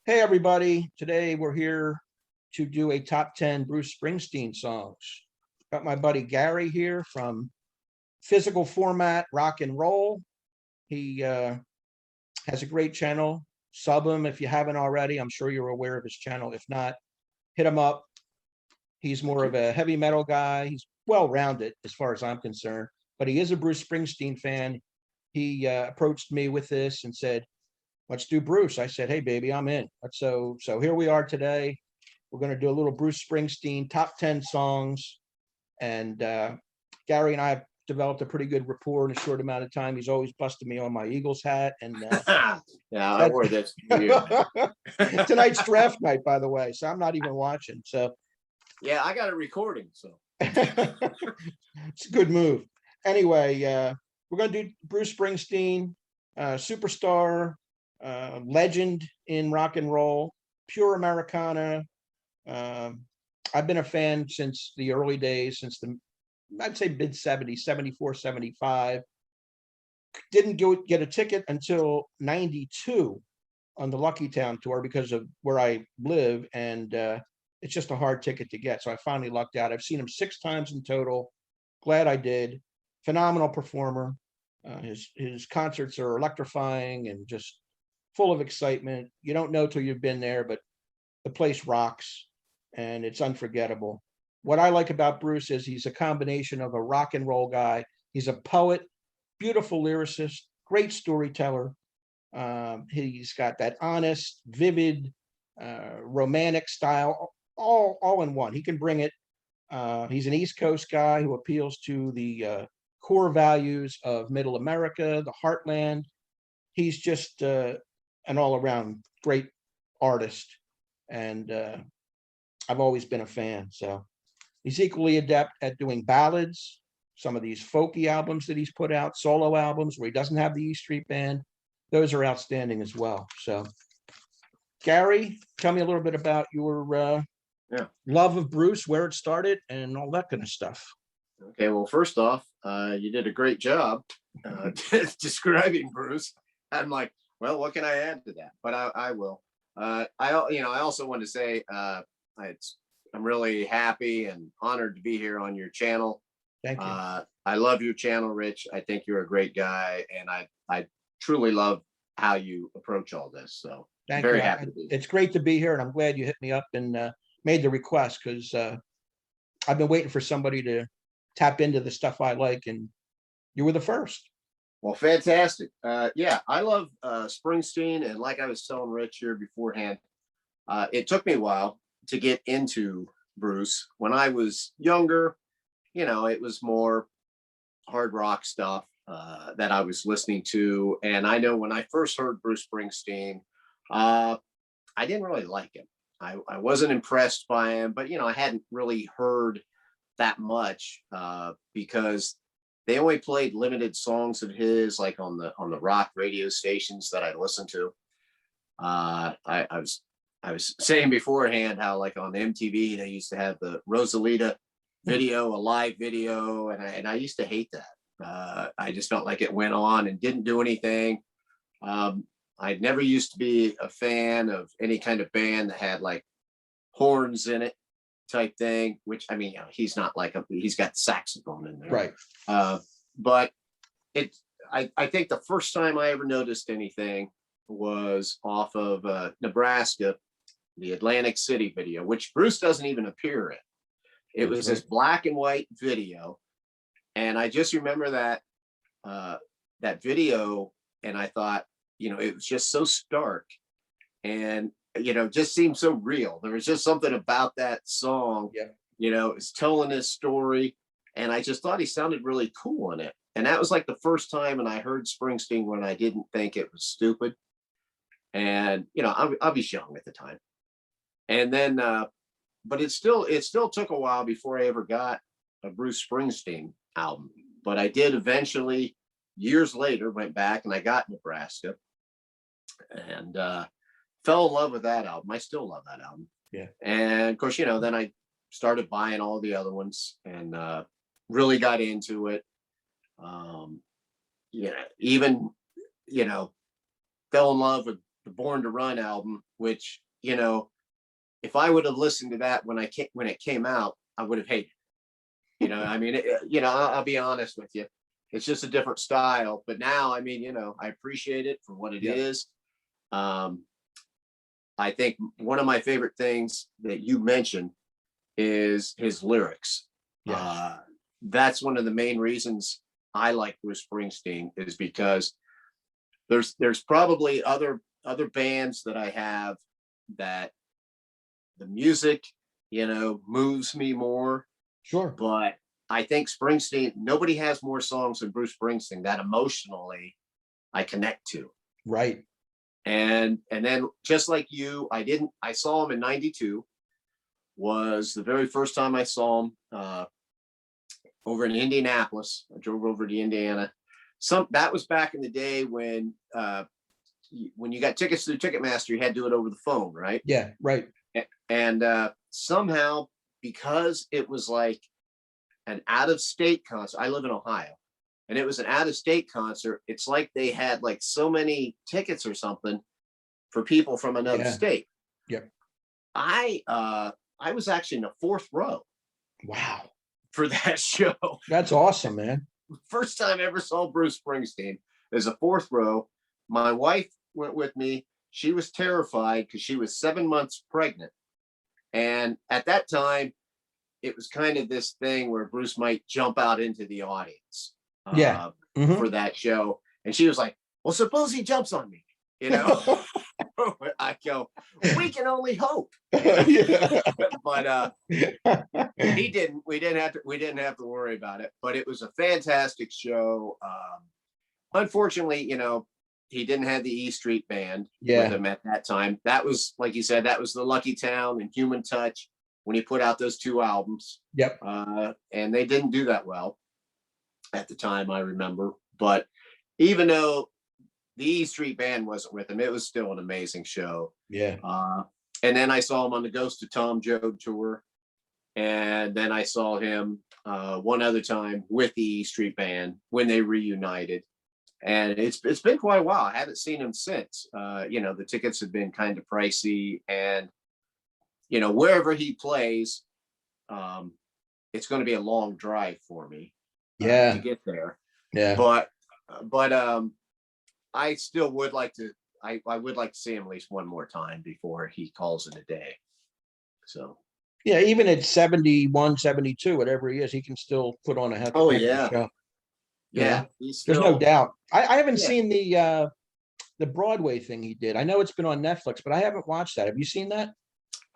Hey, everybody. Today we're here to do a top 10 Bruce Springsteen songs. Got my buddy Gary here from Physical Format Rock and Roll. He has a great channel. Sub him if you haven't already. I'm sure you're aware of his channel. If not, hit him up. He's more of a heavy metal guy. He's well-rounded as far as I'm concerned, but he is a Bruce Springsteen fan. He approached me with this and said, let's do Bruce. I said, hey, baby, I'm in. So here we are today. We're going to do a little Bruce Springsteen top 10 songs. And Gary and I have developed a pretty good rapport in a short amount of time. He's always busting me on my Eagles hat. And yeah, I wore this for you. Tonight's draft night, by the way, so I'm not even watching. So yeah, I got a recording. So it's a good move. Anyway, we're going to do Bruce Springsteen, superstar, legend in rock and roll, pure Americana. I've been a fan since the early days, I'd say mid 70s, 74, 75. Didn't get a ticket until 92 on the Lucky Town tour because of where I live. And it's just a hard ticket to get. So I finally lucked out. I've seen him 6 times in total. Glad I did. Phenomenal performer. His concerts are electrifying and just full of excitement. You don't know till you've been there, but the place rocks and it's unforgettable. What I like about Bruce is he's a combination of a rock and roll guy. He's a poet, beautiful lyricist, great storyteller. He's got that honest, vivid, romantic style, all in one. He can bring it. He's an East Coast guy who appeals to the core values of Middle America, the heartland. He's just an all-around great artist, and I've always been a fan. So he's equally adept at doing ballads, some of these folky albums that he's put out, solo albums where he doesn't have the E Street Band. Those are outstanding as well. So Gary, tell me a little bit about your love of Bruce, where it started, and all that kind of stuff. Okay, well, first off, you did a great job describing Bruce. I'm like, well, what can I add to that? But I will. I also want to say I'm really happy and honored to be here on your channel. Thank you. I love your channel, Rich. I think you're a great guy, and I truly love how you approach all this. So very happy to be here. It's great to be here, and I'm glad you hit me up and made the request, because I've been waiting for somebody to tap into the stuff I like, and you were the first. Well, fantastic. Yeah, I love Springsteen, and like I was telling Rich here beforehand, it took me a while to get into Bruce. When I was younger, it was more hard rock stuff that I was listening to. And I know when I first heard Bruce Springsteen, I didn't really like him. I wasn't impressed by him, but I hadn't really heard that much because they only played limited songs of his, like on the rock radio stations that I listened to. I was saying beforehand how, like, on MTV they used to have the Rosalita video, a live video, and I used to hate that. I just felt like it went on and didn't do anything. I never used to be a fan of any kind of band that had like horns in it type thing, which, I mean, he's not like he's got saxophone in there. Right. But I think the first time I ever noticed anything was off of Nebraska, the Atlantic City video, which Bruce doesn't even appear in. It was this black and white video. And I just remember that video, and I thought, it was just so stark and, just seemed so real. There was just something about that song, it's telling his story. And I just thought he sounded really cool in it. And that was like the first time, and I heard Springsteen when I didn't think it was stupid. And, I was young at the time. And then, but it still took a while before I ever got a Bruce Springsteen album. But I did eventually, years later, went back and I got Nebraska and fell in love with that album. I still love that album. Yeah. And of course, then I started buying all the other ones and really got into it. Even, fell in love with the Born to Run album, which, you know, if I would have listened to that when it came out, I would have hated it. You know, I mean, you know, I'll be honest with you. It's just a different style. But now, I mean, you know, I appreciate it for what it is. I think one of my favorite things that you mentioned is his lyrics. Yes. That's one of the main reasons I like Bruce Springsteen, is because there's probably other bands that I have that the music, you know, moves me more. Sure. But I think Springsteen, nobody has more songs than Bruce Springsteen that emotionally I connect to. Right. And then just like you, I saw him in 92, was the very first time I saw him over in Indianapolis. I drove over to Indiana. That was back in the day when you got tickets through Ticketmaster, you had to do it over the phone, right? Yeah, right. And somehow, because it was like an out-of-state concert, I live in Ohio, and it was an out-of-state concert, it's like they had like so many tickets or something for people from another state. Yep. I was actually in the fourth row. Wow. For that show. That's awesome, man. First time I ever saw Bruce Springsteen is a fourth row. My wife went with me. She was terrified because she was 7 months pregnant. And at that time, it was kind of this thing where Bruce might jump out into the audience for that show. And she was like, well, suppose he jumps on me, you know? I go, we can only hope. But he didn't. We didn't have to worry about it. But it was a fantastic show. Unfortunately, you know, he didn't have the E Street Band with him at that time. That was, like you said, that was the Lucky Town and Human Touch when he put out those 2 albums. Yep. And they didn't do that well at the time, I remember. But even though the E Street Band wasn't with him, it was still an amazing show. Yeah. And then I saw him on the Ghost of Tom Joad tour. And then I saw him one other time with the E Street Band when they reunited. And it's been quite a while. I haven't seen him since. You know, the tickets have been kind of pricey. And, you know, wherever he plays, it's going to be a long drive for me to get there. Yeah. But I still would like to, I would like to see him at least one more time before he calls it a day. So. Yeah, even at 71, 72, whatever he is, he can still put on a heck of a show. Yeah. There's no doubt. I haven't seen the Broadway thing he did. I know it's been on Netflix, but I haven't watched that. Have you seen that?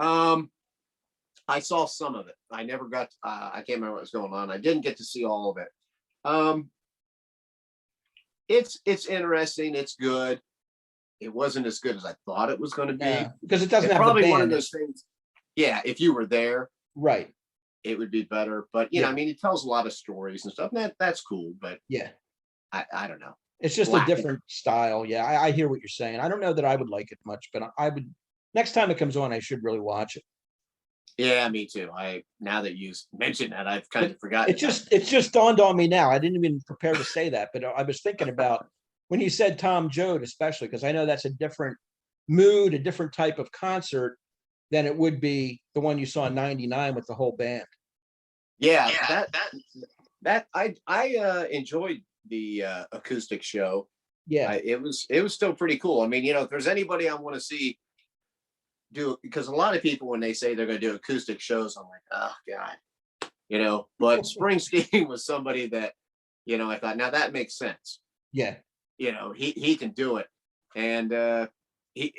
I saw some of it. I never got, I can't remember what was going on. I didn't get to see all of it. It's interesting. It's good. It wasn't as good as I thought it was going to be, because it doesn't have probably the band. One of those things. Yeah, if you were there, right, it would be better. But you know, I mean, he tells a lot of stories and stuff. And that's cool. But I don't know. It's just a different style. Yeah, I hear what you're saying. I don't know that I would like it much, but I would. Next time it comes on, I should really watch it. Yeah, me too. Now that you mentioned that, I've kind of forgotten. It's just dawned on me now. I didn't even prepare to say that, but I was thinking about when you said Tom Joad, especially because I know that's a different mood, a different type of concert than it would be the one you saw in '99 with the whole band. Yeah, that I enjoyed the acoustic show. Yeah, it was still pretty cool. I mean, you know, if there's anybody I want to see do, because a lot of people, when they say they're going to do acoustic shows, I'm like, oh God, you know. But Springsteen was somebody that, you know, I thought, now that makes sense. Yeah, you know, he can do it. And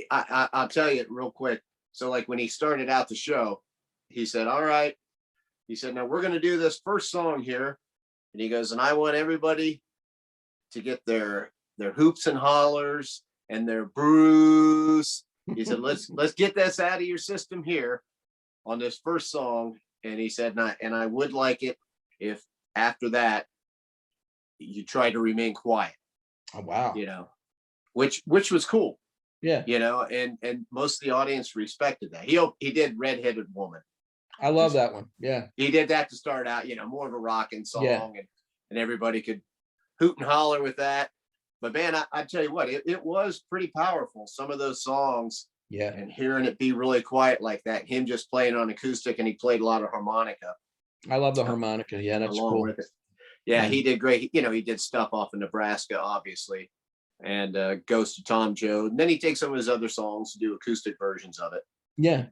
I'll tell you real quick. So like when he started out the show, he said, all right, he said, now we're going to do this first song here. And he goes, and I want everybody to get their hoops and hollers and their Bruce. He said, let's get this out of your system here on this first song. And he said, and I would like it if after that you try to remain quiet. Oh, wow. You know, which was cool. Yeah. You know, and most of the audience respected that. He did Redheaded Woman. I love that one. Yeah. He did that to start out, you know, more of a rocking song, and everybody could hoot and holler with that. But man, I tell you what, it was pretty powerful. Some of those songs, Yeah, and hearing it be really quiet like that, him just playing on acoustic, and he played a lot of harmonica I love the harmonica. Yeah, that's along cool. with it. Yeah, Yeah. he did great. You know, he did stuff off in Nebraska, obviously, and Ghost of Tom Joad. And then he takes some of his other songs to do acoustic versions of it. Yeah.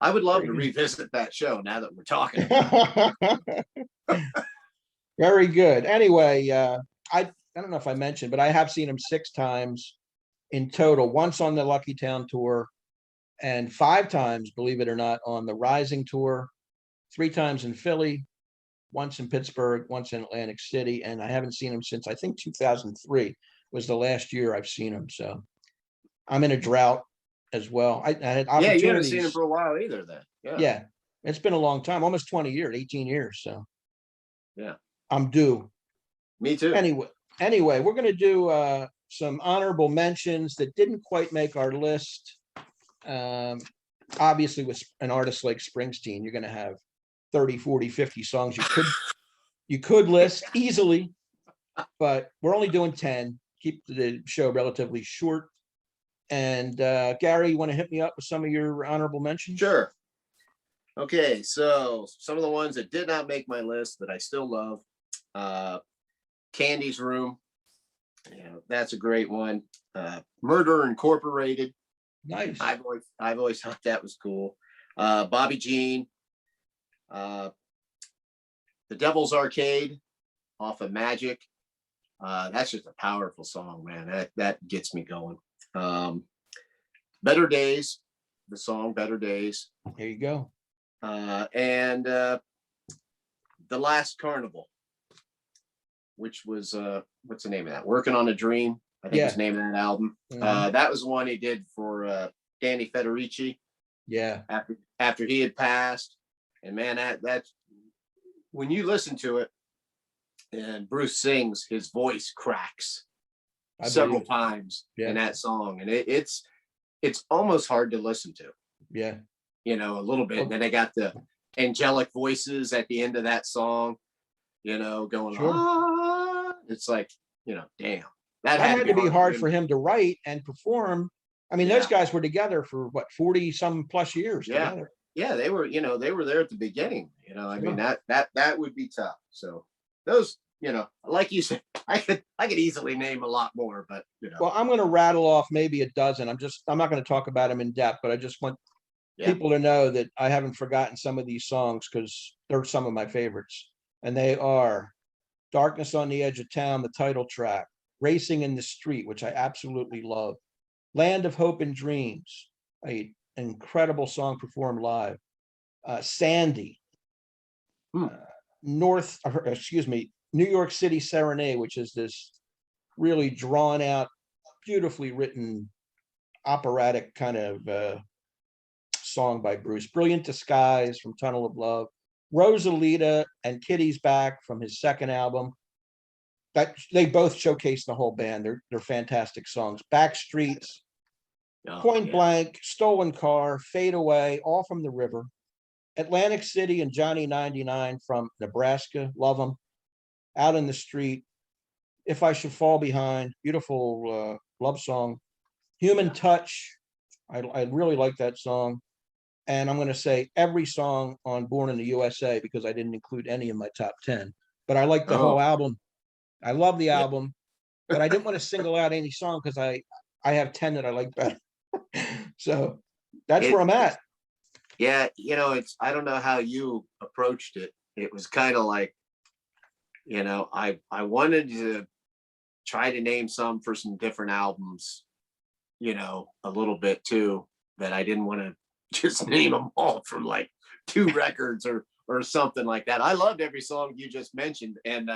I would love Very to good. revisit that show now that we're talking about it. Very good. Anyway, I don't know if I mentioned, but I have seen him 6 times in total. Once on the Lucky Town tour, and 5 times, believe it or not, on the Rising tour. 3 times in Philly, once in Pittsburgh, once in Atlantic City, and I haven't seen him since I think 2003 was the last year I've seen him. So I'm in a drought as well. I had Yeah, you haven't seen him opportunities. for a while either then. Yeah. Yeah, it's been a long time, almost 20 years, 18 years. So Yeah. I'm due. Me too. Anyway, we're going to do some honorable mentions that didn't quite make our list. Obviously, with an artist like Springsteen, you're going to have 30, 40, 50 songs you could list easily, but we're only doing 10. Keep the show relatively short. And Gary, you want to hit me up with some of your honorable mentions? Sure. Okay, so some of the ones that did not make my list that I still love. Candy's Room. Yeah, that's a great one. Murder Incorporated. Nice. I've always thought that was cool. Bobby Jean. The Devil's Arcade off of Magic. That's just a powerful song, man. That gets me going. Better Days, the song Better Days. There you go. And The Last Carnival, which was what's the name of that? Working on a Dream, I think was the name of that album. That was one he did for Danny Federici. Yeah. After he had passed. And man, that's when you listen to it and Bruce sings, his voice cracks several times in that song. And it's almost hard to listen to. Yeah. You know, a little bit. And then they got the angelic voices at the end of that song, you know, going, ah. It's like, you know, damn. That had to be hard for him to write and perform. I mean, those guys were together for what, 40 some plus years together. Yeah, they were there at the beginning. You know, I mean, that would be tough. So those, you know, like you said, I could easily name a lot more, but you know. Well, I'm going to rattle off maybe a dozen. I'm not going to talk about them in depth, but I just want people to know that I haven't forgotten some of these songs because they're some of my favorites. And they are Darkness on the Edge of Town, the title track, Racing in the Street, which I absolutely love, Land of Hope and Dreams, an incredible song performed live, Sandy, New York City Serenade, which is this really drawn out, beautifully written operatic kind of song by Bruce, Brilliant Disguise from Tunnel of Love, Rosalita and Kitty's Back from his second album. That they both showcase the whole band. They're fantastic songs. Backstreets, Point Blank, Stolen Car, Fade Away, all from the river. Atlantic City and Johnny 99 from Nebraska, love them. Out in the Street, If I Should Fall Behind, beautiful love song. Human Touch, I really like that song. And I'm going to say every song on Born in the USA because I didn't include any in my top 10. But I like the whole album. I love the album, but I didn't want to single out any song because I have 10 that I like better. So that's where I'm at. Yeah, you know, I don't know how you approached it. It was kind of like, you know, I wanted to try to name some for some different albums, you know, a little bit too, but I didn't want to just name them all from like 2 records or something like that. I loved every song you just mentioned. And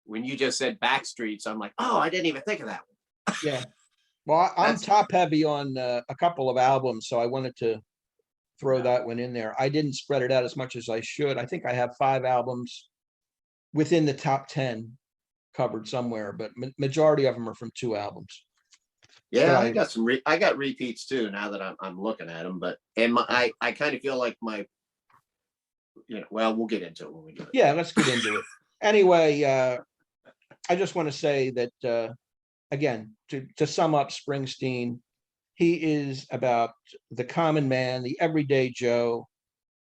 when you just said Backstreets, I'm like, oh, I didn't even think of that one. Yeah. Well, I'm top heavy on a couple of albums, so I wanted to throw that one in there. I didn't spread it out as much as I should. I think I have 5 albums within the top 10 covered somewhere, but majority of them are from 2 albums. Yeah, I got some. I got repeats too. Now that I'm looking at them, but I kind of feel like my, you know, well, we'll get into it when we do it. Yeah, let's get into it. Anyway, I just want to say that again, to sum up Springsteen, he is about the common man, the everyday Joe,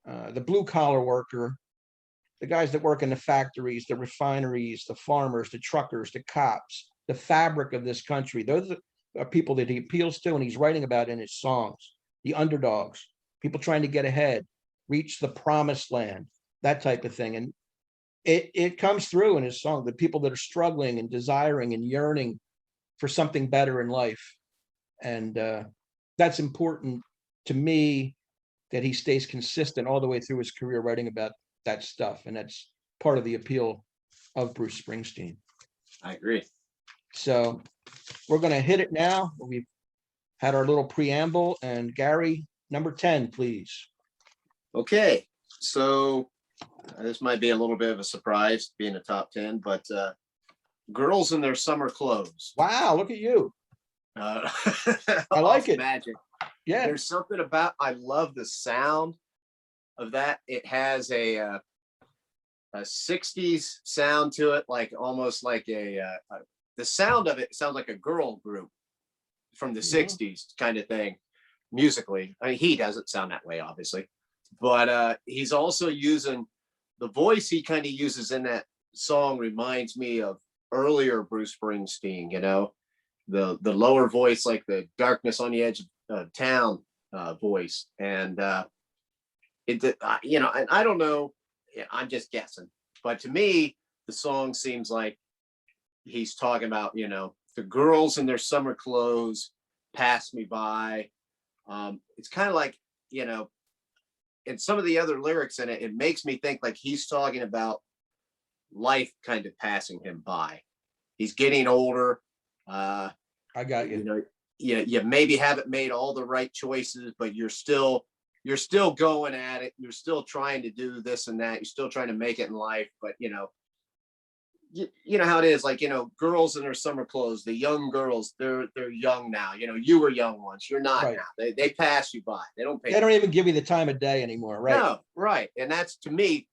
the blue collar worker, the guys that work in the factories, the refineries, the farmers, the truckers, the cops, the fabric of this country. Those are people that he appeals to, and he's writing about in his songs. The underdogs, people trying to get ahead, reach the promised land, that type of thing. And it comes through in his song, the people that are struggling and desiring and yearning for something better in life. And that's important to me, that he stays consistent all the way through his career writing about that stuff. And that's part of the appeal of Bruce Springsteen. I agree. So we're going to hit it now. We've had our little preamble, and Gary, number 10, please. Okay, so this might be a little bit of a surprise being a top 10, but girls in their summer clothes. Wow, look at you. I like it. Magic. Yeah. There's something about, I love the sound of that. It has a 60s sound to it, like almost like the sound of it sounds like a girl group from the 60s kind of thing musically. I mean, he doesn't sound that way, obviously, but he's also using the voice he kind of uses in that song reminds me of earlier Bruce Springsteen, you know, the lower voice, like the darkness on the edge of town voice. And you know, and I don't know, I'm just guessing, but to me, the song seems like he's talking about, you know, the girls in their summer clothes pass me by. It's kind of like, you know, and some of the other lyrics in it, it makes me think like he's talking about life kind of passing him by. He's getting older. I got you. You know, you maybe haven't made all the right choices, but you're still going at it. You're still trying to do this and that. You're still trying to make it in life. But, you know how it is, like, you know, girls in their summer clothes, the young girls, they're young now. You know, you were young once. You're not now. They pass you by. They don't pay. They don't even give you the time of day anymore, right? No, right. And that's, to me,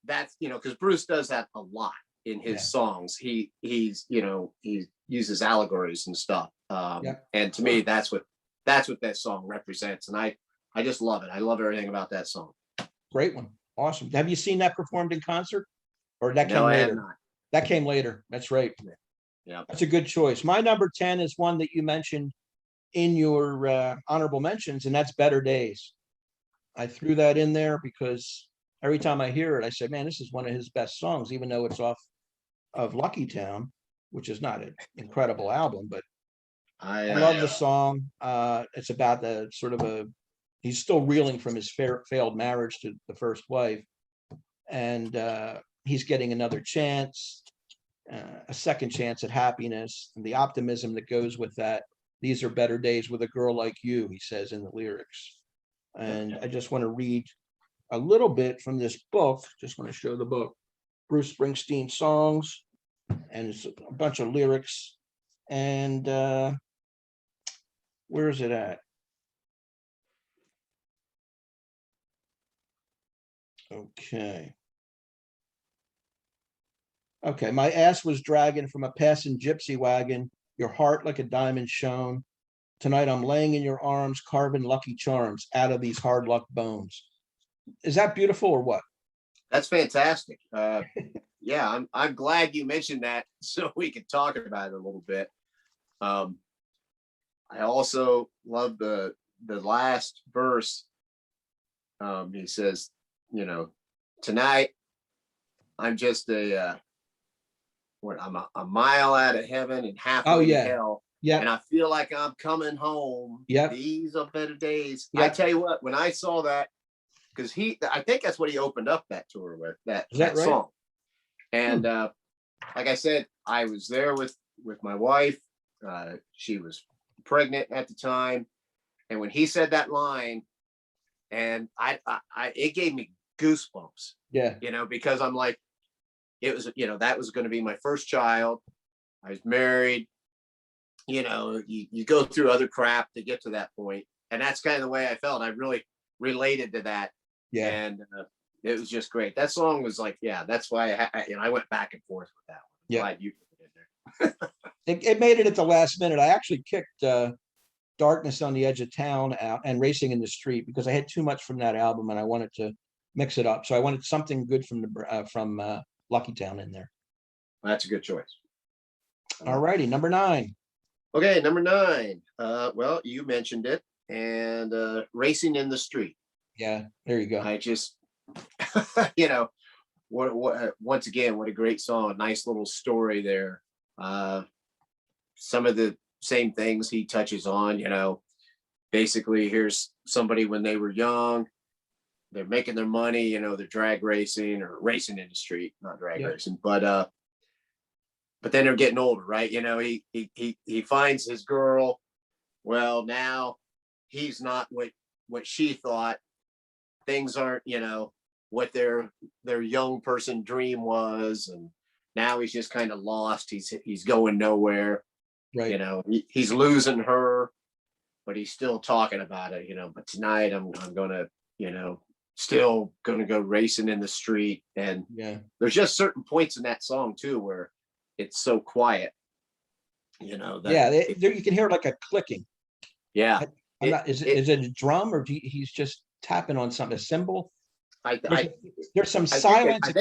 that's, you know, because Bruce does that a lot in his songs. He's you know, he uses allegories and stuff. And to me, that's what that song represents. And I just love it. I love everything about that song. Great one. Awesome. Have you seen that performed in concert? Or that came No, I have later? not. That came later. That's right. Yeah. That's a good choice. My number 10 is one that you mentioned in your honorable mentions, and that's Better Days. I threw that in there because every time I hear it, I say, man, this is one of his best songs, even though it's off of Lucky Town, which is not an incredible album, but I love the song. It's about the sort of he's still reeling from his failed marriage to the first wife. And he's getting another chance, a second chance at happiness, and the optimism that goes with that. These are better days with a girl like you, he says in the lyrics. And I just want to read a little bit from this book. Just want to show the book, Bruce Springsteen Songs, and it's a bunch of lyrics. And where is it at? Okay, my ass was dragging from a passing gypsy wagon, your heart like a diamond shone. Tonight I'm laying in your arms, carving lucky charms out of these hard luck bones. Is that beautiful or what? That's fantastic. Yeah, I'm glad you mentioned that so we could talk about it a little bit. I also love the last verse. He says, you know, tonight I'm just I'm a mile out of heaven and halfway to hell. Yeah. And I feel like I'm coming home. Yeah. These are better days. Yep. I tell you what, when I saw that, because I think that's what he opened up that tour with, that right? song. And like I said, I was there with my wife. She was pregnant at the time. And when he said that line, and it gave me goosebumps. Yeah. You know, because I'm like, it was, you know, that was going to be my first child. I was married. You know, you go through other crap to get to that point. And that's kind of the way I felt. I really related to that. Yeah. And it was just great. That song was like, yeah, that's why I went back and forth with that one. Yeah. Glad you put it in there. it made it at the last minute. I actually kicked Darkness on the Edge of Town out and Racing in the Street because I had too much from that album and I wanted to mix it up. So I wanted something good from Lucky Town in there. That's a good choice. All righty, number 9. Okay, number 9. Well, you mentioned it, and Racing in the Street. Yeah, there you go. I just, what once again, what a great song. Nice little story there. Some of the same things he touches on, basically here's somebody when they were young, they're making their money, they're drag racing or racing in the street, not drag racing, but then they're getting older, right? He finds his girl. Well, now he's not what she thought. Things aren't, what their young person dream was, and now he's just kind of lost. He's going nowhere. Right. He's losing her, but he's still talking about it. But tonight I'm gonna, still gonna go racing in the street. And there's just certain points in that song too where it's so quiet. That you can hear like a clicking. Yeah. Is it a drum or he's just tapping on something, a cymbal? There's some silence. I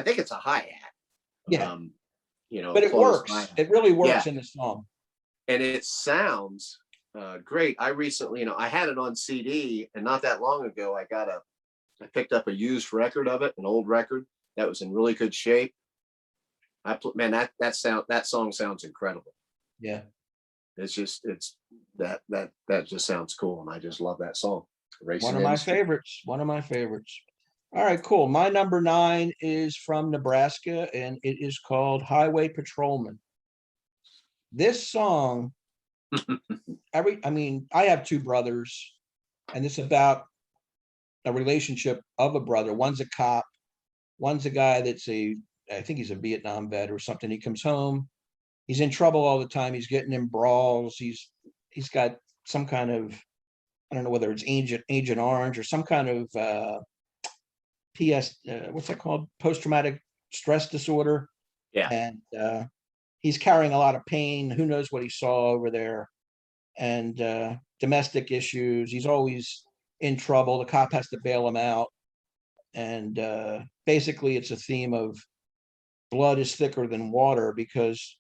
think it's a hi-hat. Yeah. But it works. Hi-hat. It really works in the song. And it sounds great. I recently, I had it on CD, and not that long ago, I picked up a used record of it, an old record that was in really good shape. That song sounds incredible. Yeah. That just sounds cool. And I just love that song. One of my favorites. All right, cool. My number 9 is from Nebraska, and it is called Highway Patrolman. This song, I have 2 brothers, and it's about a relationship of a brother. One's a cop, one's a guy I think he's a Vietnam vet or something. He comes home, he's in trouble all the time. He's getting in brawls. He's got some kind of, I don't know whether it's Agent Orange or some kind of what's that called? Post-traumatic stress disorder. Yeah. And he's carrying a lot of pain. Who knows what he saw over there? And domestic issues. He's always in trouble. The cop has to bail him out. And basically it's a theme of blood is thicker than water, because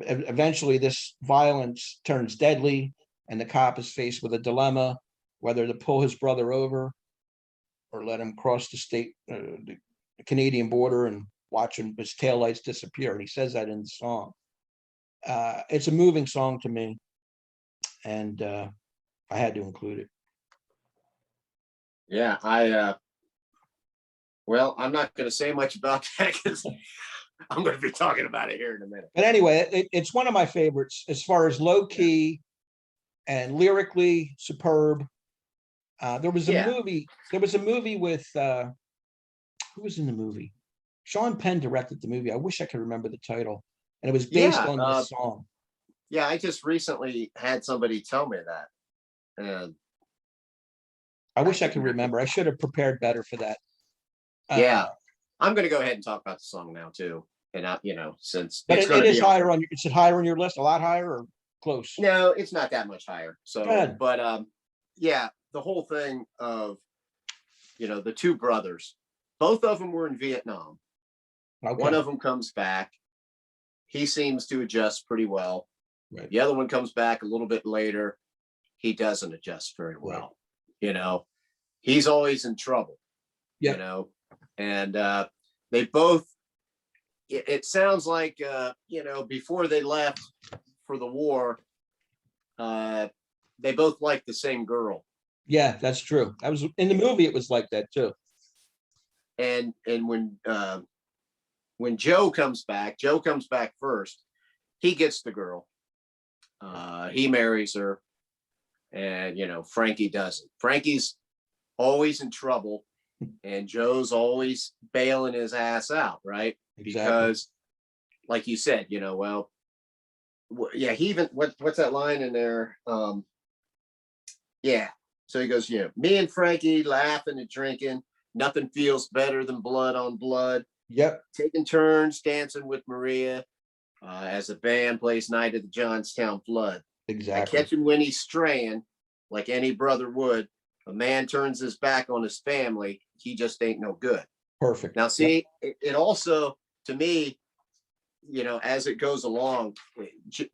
eventually this violence turns deadly, and the cop is faced with a dilemma whether to pull his brother over or let him cross the Canadian border and watch his taillights disappear. And he says that in the song. It's a moving song to me, and I had to include it. Yeah, I'm not going to say much about that because I'm going to be talking about it here in a minute. But anyway, it's one of my favorites as far as low key and lyrically superb. There was a movie. There was a movie with who was in the movie? Sean Penn directed the movie. I wish I could remember the title, and it was based on this song. Yeah, I just recently had somebody tell me that, and I wish I could remember. I should have prepared better for that. I'm going to go ahead and talk about the song now too, and since but it is higher on. Is it higher on your list? A lot higher or close? No, it's not that much higher. So, but the whole thing of the 2 brothers, both of them were in Vietnam. Okay. One of them comes back. He seems to adjust pretty well. Right. The other one comes back a little bit later. He doesn't adjust very well. Right. He's always in trouble. Yep. And they both, it sounds like, before they left for the war, they both liked the same girl. Yeah, that's true. I was in the movie. It was like that too. And when Joe comes back first. He gets the girl. He marries her, and Frankie doesn't. Frankie's always in trouble, and Joe's always bailing his ass out, right? Exactly. Because, like you said, he even what's that line in there? So he goes, me and Frankie laughing and drinking. Nothing feels better than blood on blood. Yep. Taking turns dancing with Maria. as the band plays Night of the Johnstown Flood. I Exactly. catch him when he's straying, like any brother would. A man turns his back on his family, he just ain't no good. Perfect. Now, Yep. see, it also, to me, as it goes along,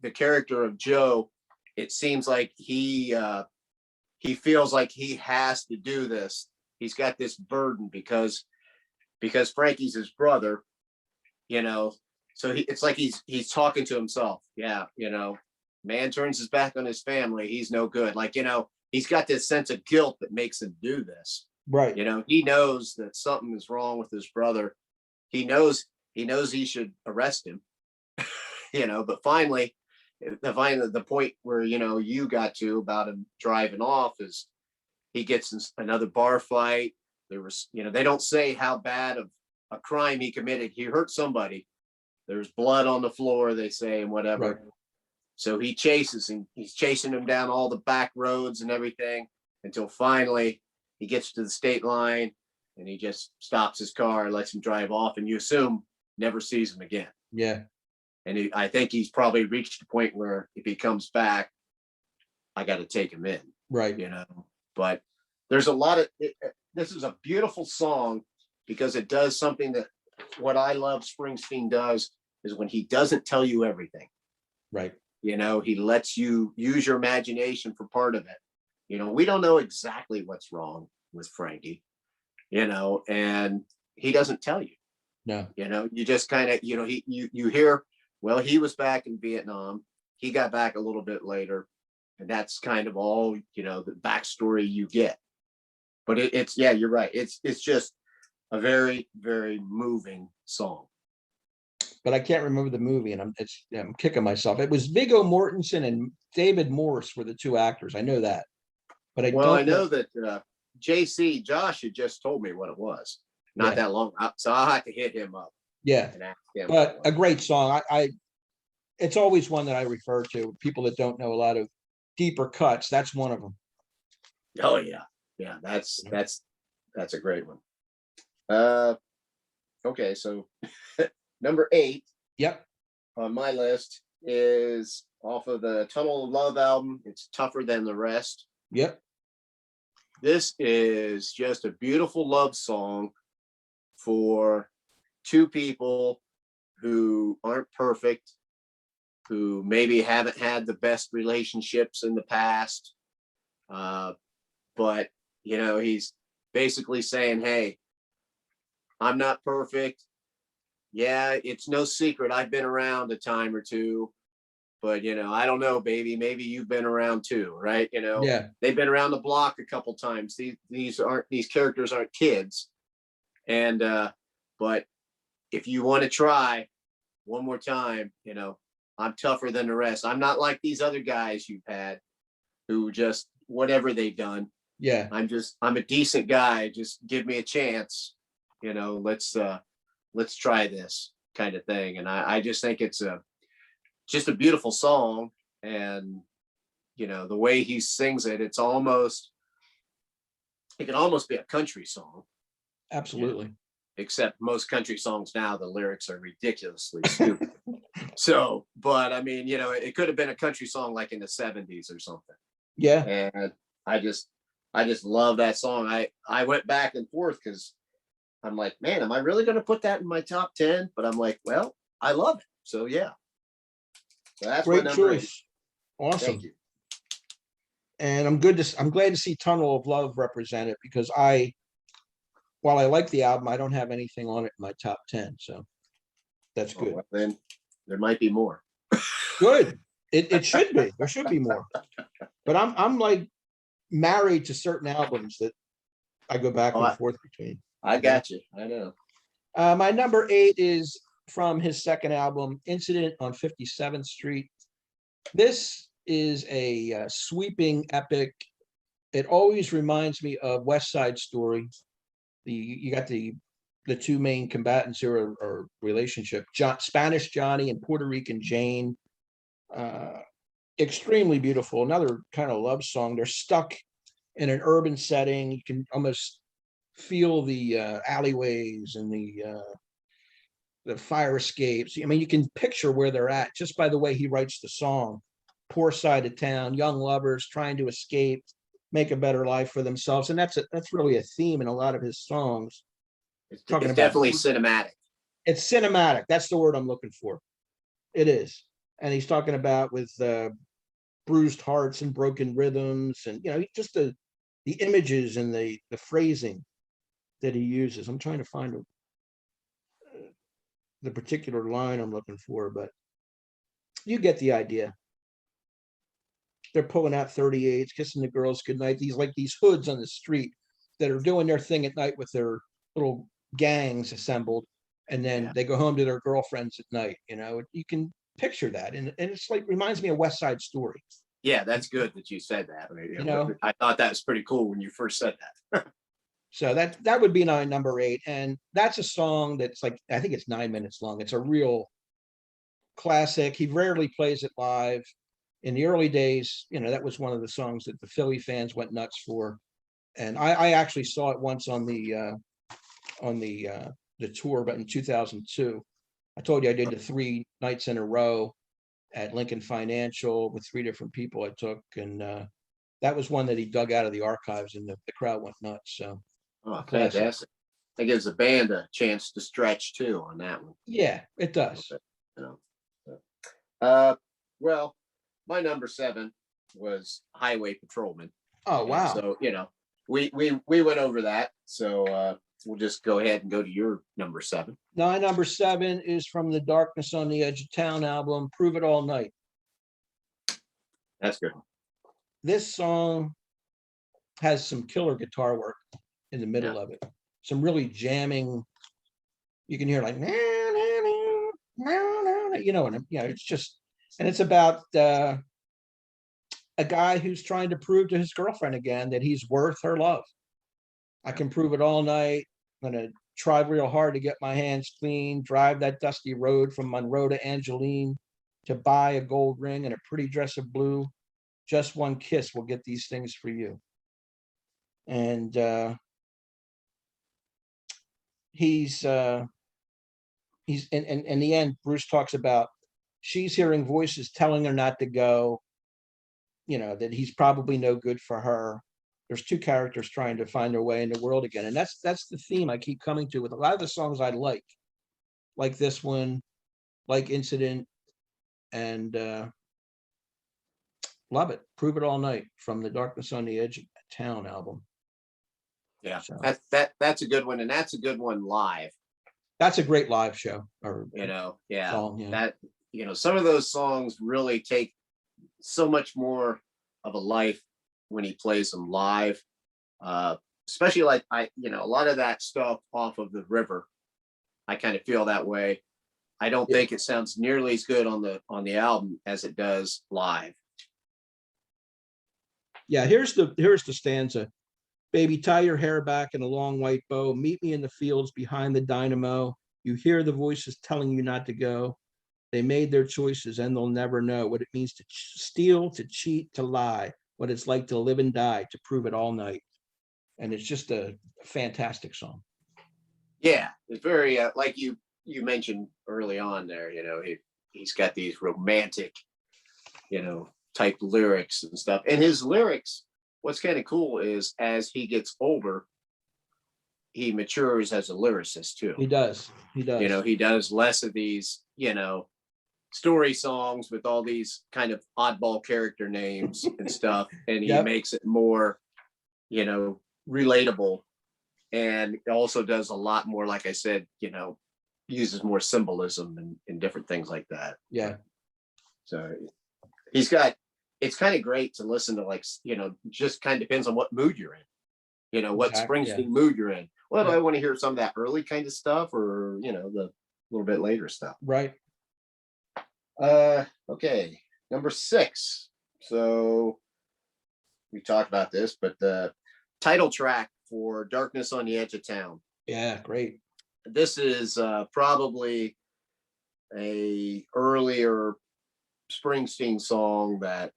the character of Joe, it seems like he feels like he has to do this. He's got this burden because Frankie's his brother, so it's like he's talking to himself. Yeah, man turns his back on his family, he's no good. Like, he's got this sense of guilt that makes him do this. Right. He knows that something is wrong with his brother. He knows he should arrest him. But finally, the point where you got to about him driving off is he gets in another bar fight. There was, they don't say how bad of a crime he committed. He hurt somebody. There's blood on the floor, they say, and whatever. Right. So he's chasing him down all the back roads and everything until finally he gets to the state line and he just stops his car and lets him drive off, and you assume never sees him again. Yeah. And I think he's probably reached the point where if he comes back, I got to take him in. Right. But there's a lot of this is a beautiful song because it does something that what I love Springsteen does is when he doesn't tell you everything. Right. He lets you use your imagination for part of it. We don't know exactly what's wrong with Frankie, and he doesn't tell you. No. You just kind of, you hear, well, he was back in Vietnam. He got back a little bit later. And that's kind of all, the backstory you get. But it's, yeah, you're right. It's just a very, very moving song. But I can't remember the movie, and I'm kicking myself. It was Viggo Mortensen and David Morse were the two actors. I know that, but I know that Josh had just told me what it was not that long, so I'll have to hit him up. Yeah, and ask him. But a great song. It's always one that I refer to. People that don't know a lot of deeper cuts, that's one of them. Oh yeah, that's a great one. Okay, so number 8. Yep. On my list is off of the Tunnel of Love album. It's Tougher Than the Rest. Yep. This is just a beautiful love song for two people who aren't perfect, who maybe haven't had the best relationships in the past. But, he's basically saying, hey, I'm not perfect. Yeah, it's no secret I've been around a time or two, but I don't know, baby, maybe you've been around too, right? Yeah. They've been around the block a couple times. These characters aren't kids. And but if you want to try one more time, I'm tougher than the rest. I'm not like these other guys you've had who just whatever they've done. Yeah. I'm a decent guy. Just give me a chance. Let's try this kind of thing. And I just think it's just a beautiful song. And, the way he sings it, it can almost be a country song. Absolutely. Except most country songs now, the lyrics are ridiculously stupid. So, but I mean, it could have been a country song like in the 70s or something. Yeah. And I just love that song. I went back and forth because I'm like, man, am I really going to put that in my top 10? But I'm like, well, I love it. So yeah. So that's Great my number choice. 8. Awesome. Thank you. And I'm glad to see Tunnel of Love represented because while I like the album, I don't have anything on it in my top 10. So that's good. Well, then there might be more. Good. It should be. There should be more. But I'm like married to certain albums that I go back and forth between. I got you. I know. My number 8 is from his second album, Incident on 57th Street. This is a sweeping epic. It always reminds me of West Side Story. You got the two main combatants here or relationship, Spanish Johnny and Puerto Rican Jane. Extremely beautiful. Another kind of love song. They're stuck in an urban setting. You can almost feel the alleyways and the fire escapes. I mean, you can picture where they're at just by the way he writes the song. Poor side of town, young lovers trying to escape, make a better life for themselves. And that's really a theme in a lot of his songs. It's Talking about definitely cinematic. it's cinematic. That's the word I'm looking for. It is. And he's talking about with bruised hearts and broken rhythms, and just the images and the phrasing that he uses. I'm trying to find the particular line I'm looking for, but you get the idea. They're pulling out 38s, kissing the girls goodnight. These hoods on the street that are doing their thing at night with their little gangs assembled, and then they go home to their girlfriends at night. You can picture that, and it's like reminds me of West Side Story. Yeah, that's good that you said that. I thought that was pretty cool when you first said that. So that would be my number 8, and that's a song that's like, I think it's 9 minutes long. It's a real classic. He rarely plays it live. In the early days, that was one of the songs that the Philly fans went nuts for, and I actually saw it once on the tour, but in 2002. I told you I did the 3 nights in a row at Lincoln Financial with 3 different people I took, and that was one that he dug out of the archives, and the crowd went nuts. So, fantastic! That gives the band a chance to stretch too on that one. Yeah, it does. Well, my number 7 was Highway Patrolman. Oh wow! So we went over that. So we'll just go ahead and go to your number 7. My number 7 is from the Darkness on the Edge of Town album, Prove It All Night. That's good. This song has some killer guitar work in the middle of it. Some really jamming. You can hear like, it's just, and it's about a guy who's trying to prove to his girlfriend again that he's worth her love. I can prove it all night. I'm going to try real hard to get my hands clean, drive that dusty road from Monroe to Angeline to buy a gold ring and a pretty dress of blue. Just one kiss will get these things for you. And he's in the end, Bruce talks about she's hearing voices telling her not to go, that he's probably no good for her. There's 2 characters trying to find their way in the world again. And that's the theme I keep coming to with a lot of the songs I like this one, like Incident, and love it. Prove It All Night from the Darkness on the Edge of Town album. Yeah, so that's a good one. And that's a good one live. That's a great live show. Song, that, some of those songs really take so much more of a life when he plays them live, especially like a lot of that stuff off of The River. I kind of feel that way. I don't think it sounds nearly as good on the album as it does live. Yeah, here's the stanza. Baby, tie your hair back in a long white bow. Meet me in the fields behind the dynamo. You hear the voices telling you not to go. They made their choices and they'll never know what it means to steal, to cheat, to lie, what it's like to live and die, to prove it all night. And it's just a fantastic song. Yeah, it's very, like you mentioned early on there, he's got these romantic, type lyrics and stuff. And his lyrics, what's kind of cool is as he gets older, he matures as a lyricist too. He does. He does less of these, story songs with all these kind of oddball character names and stuff. And he makes it more, relatable. And also does a lot more, like I said, uses more symbolism and different things like that. Yeah. So it's kind of great to listen to, like, just kind of depends on what mood you're in, what Springsteen mood you're in. Well, do I want to hear some of that early kind of stuff or, the little bit later stuff? Right. Okay. Number 6. So we talked about this, but the title track for Darkness on the Edge of Town. Yeah, great. This is probably a earlier Springsteen song that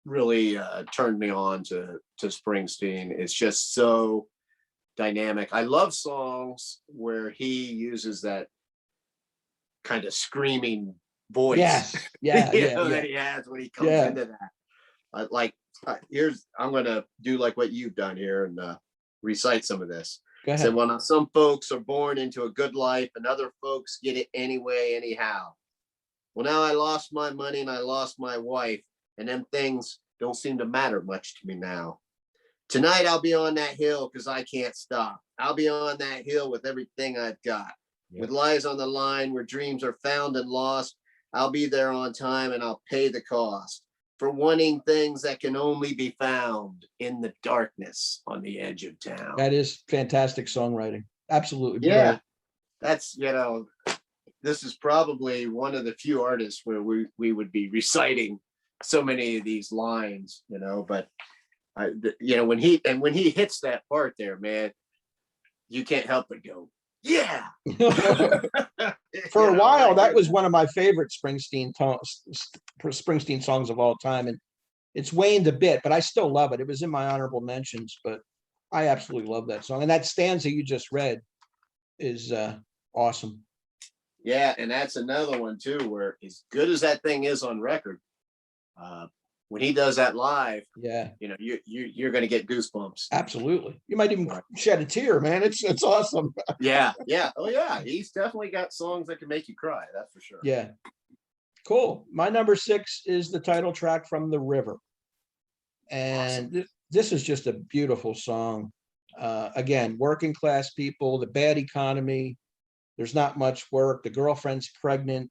really turned me on to Springsteen. It's just so dynamic. I love songs where he uses that kind of screaming voice. Yes. Yeah. You Yeah. know, Yeah. that he has when he comes Yeah. into that. I'm gonna do like what you've done here and recite some of this. Go Said, ahead. when some folks are born into a good life and other folks get it anyway, anyhow. Well, now I lost my money and I lost my wife, and them things don't seem to matter much to me now. Tonight I'll be on that hill because I can't stop. I'll be on that hill with everything I've got. Yep. With lives on the line where dreams are found and lost, I'll be there on time and I'll pay the cost for wanting things that can only be found in the darkness on the edge of town. That is fantastic songwriting. Absolutely. Yeah, brilliant. that's, this is probably one of the few artists where we would be reciting so many of these lines, but when he hits that part there, man, you can't help but go, yeah. For a while, that was one of my favorite Springsteen songs of all time, and it's waned a bit, but I still love it. It was in my honorable mentions, but I absolutely love that song. And that stanza you just read is awesome. Yeah, and that's another one too, where as good as that thing is on record, when he does that live, yeah, you're going to get goosebumps. Absolutely, you might even shed a tear, man. It's awesome. Yeah. Oh yeah, he's definitely got songs that can make you cry. That's for sure. Yeah, cool. My number 6 is the title track from The River, and awesome. This is just a beautiful song. Again, working class people, the bad economy. There's not much work. The girlfriend's pregnant.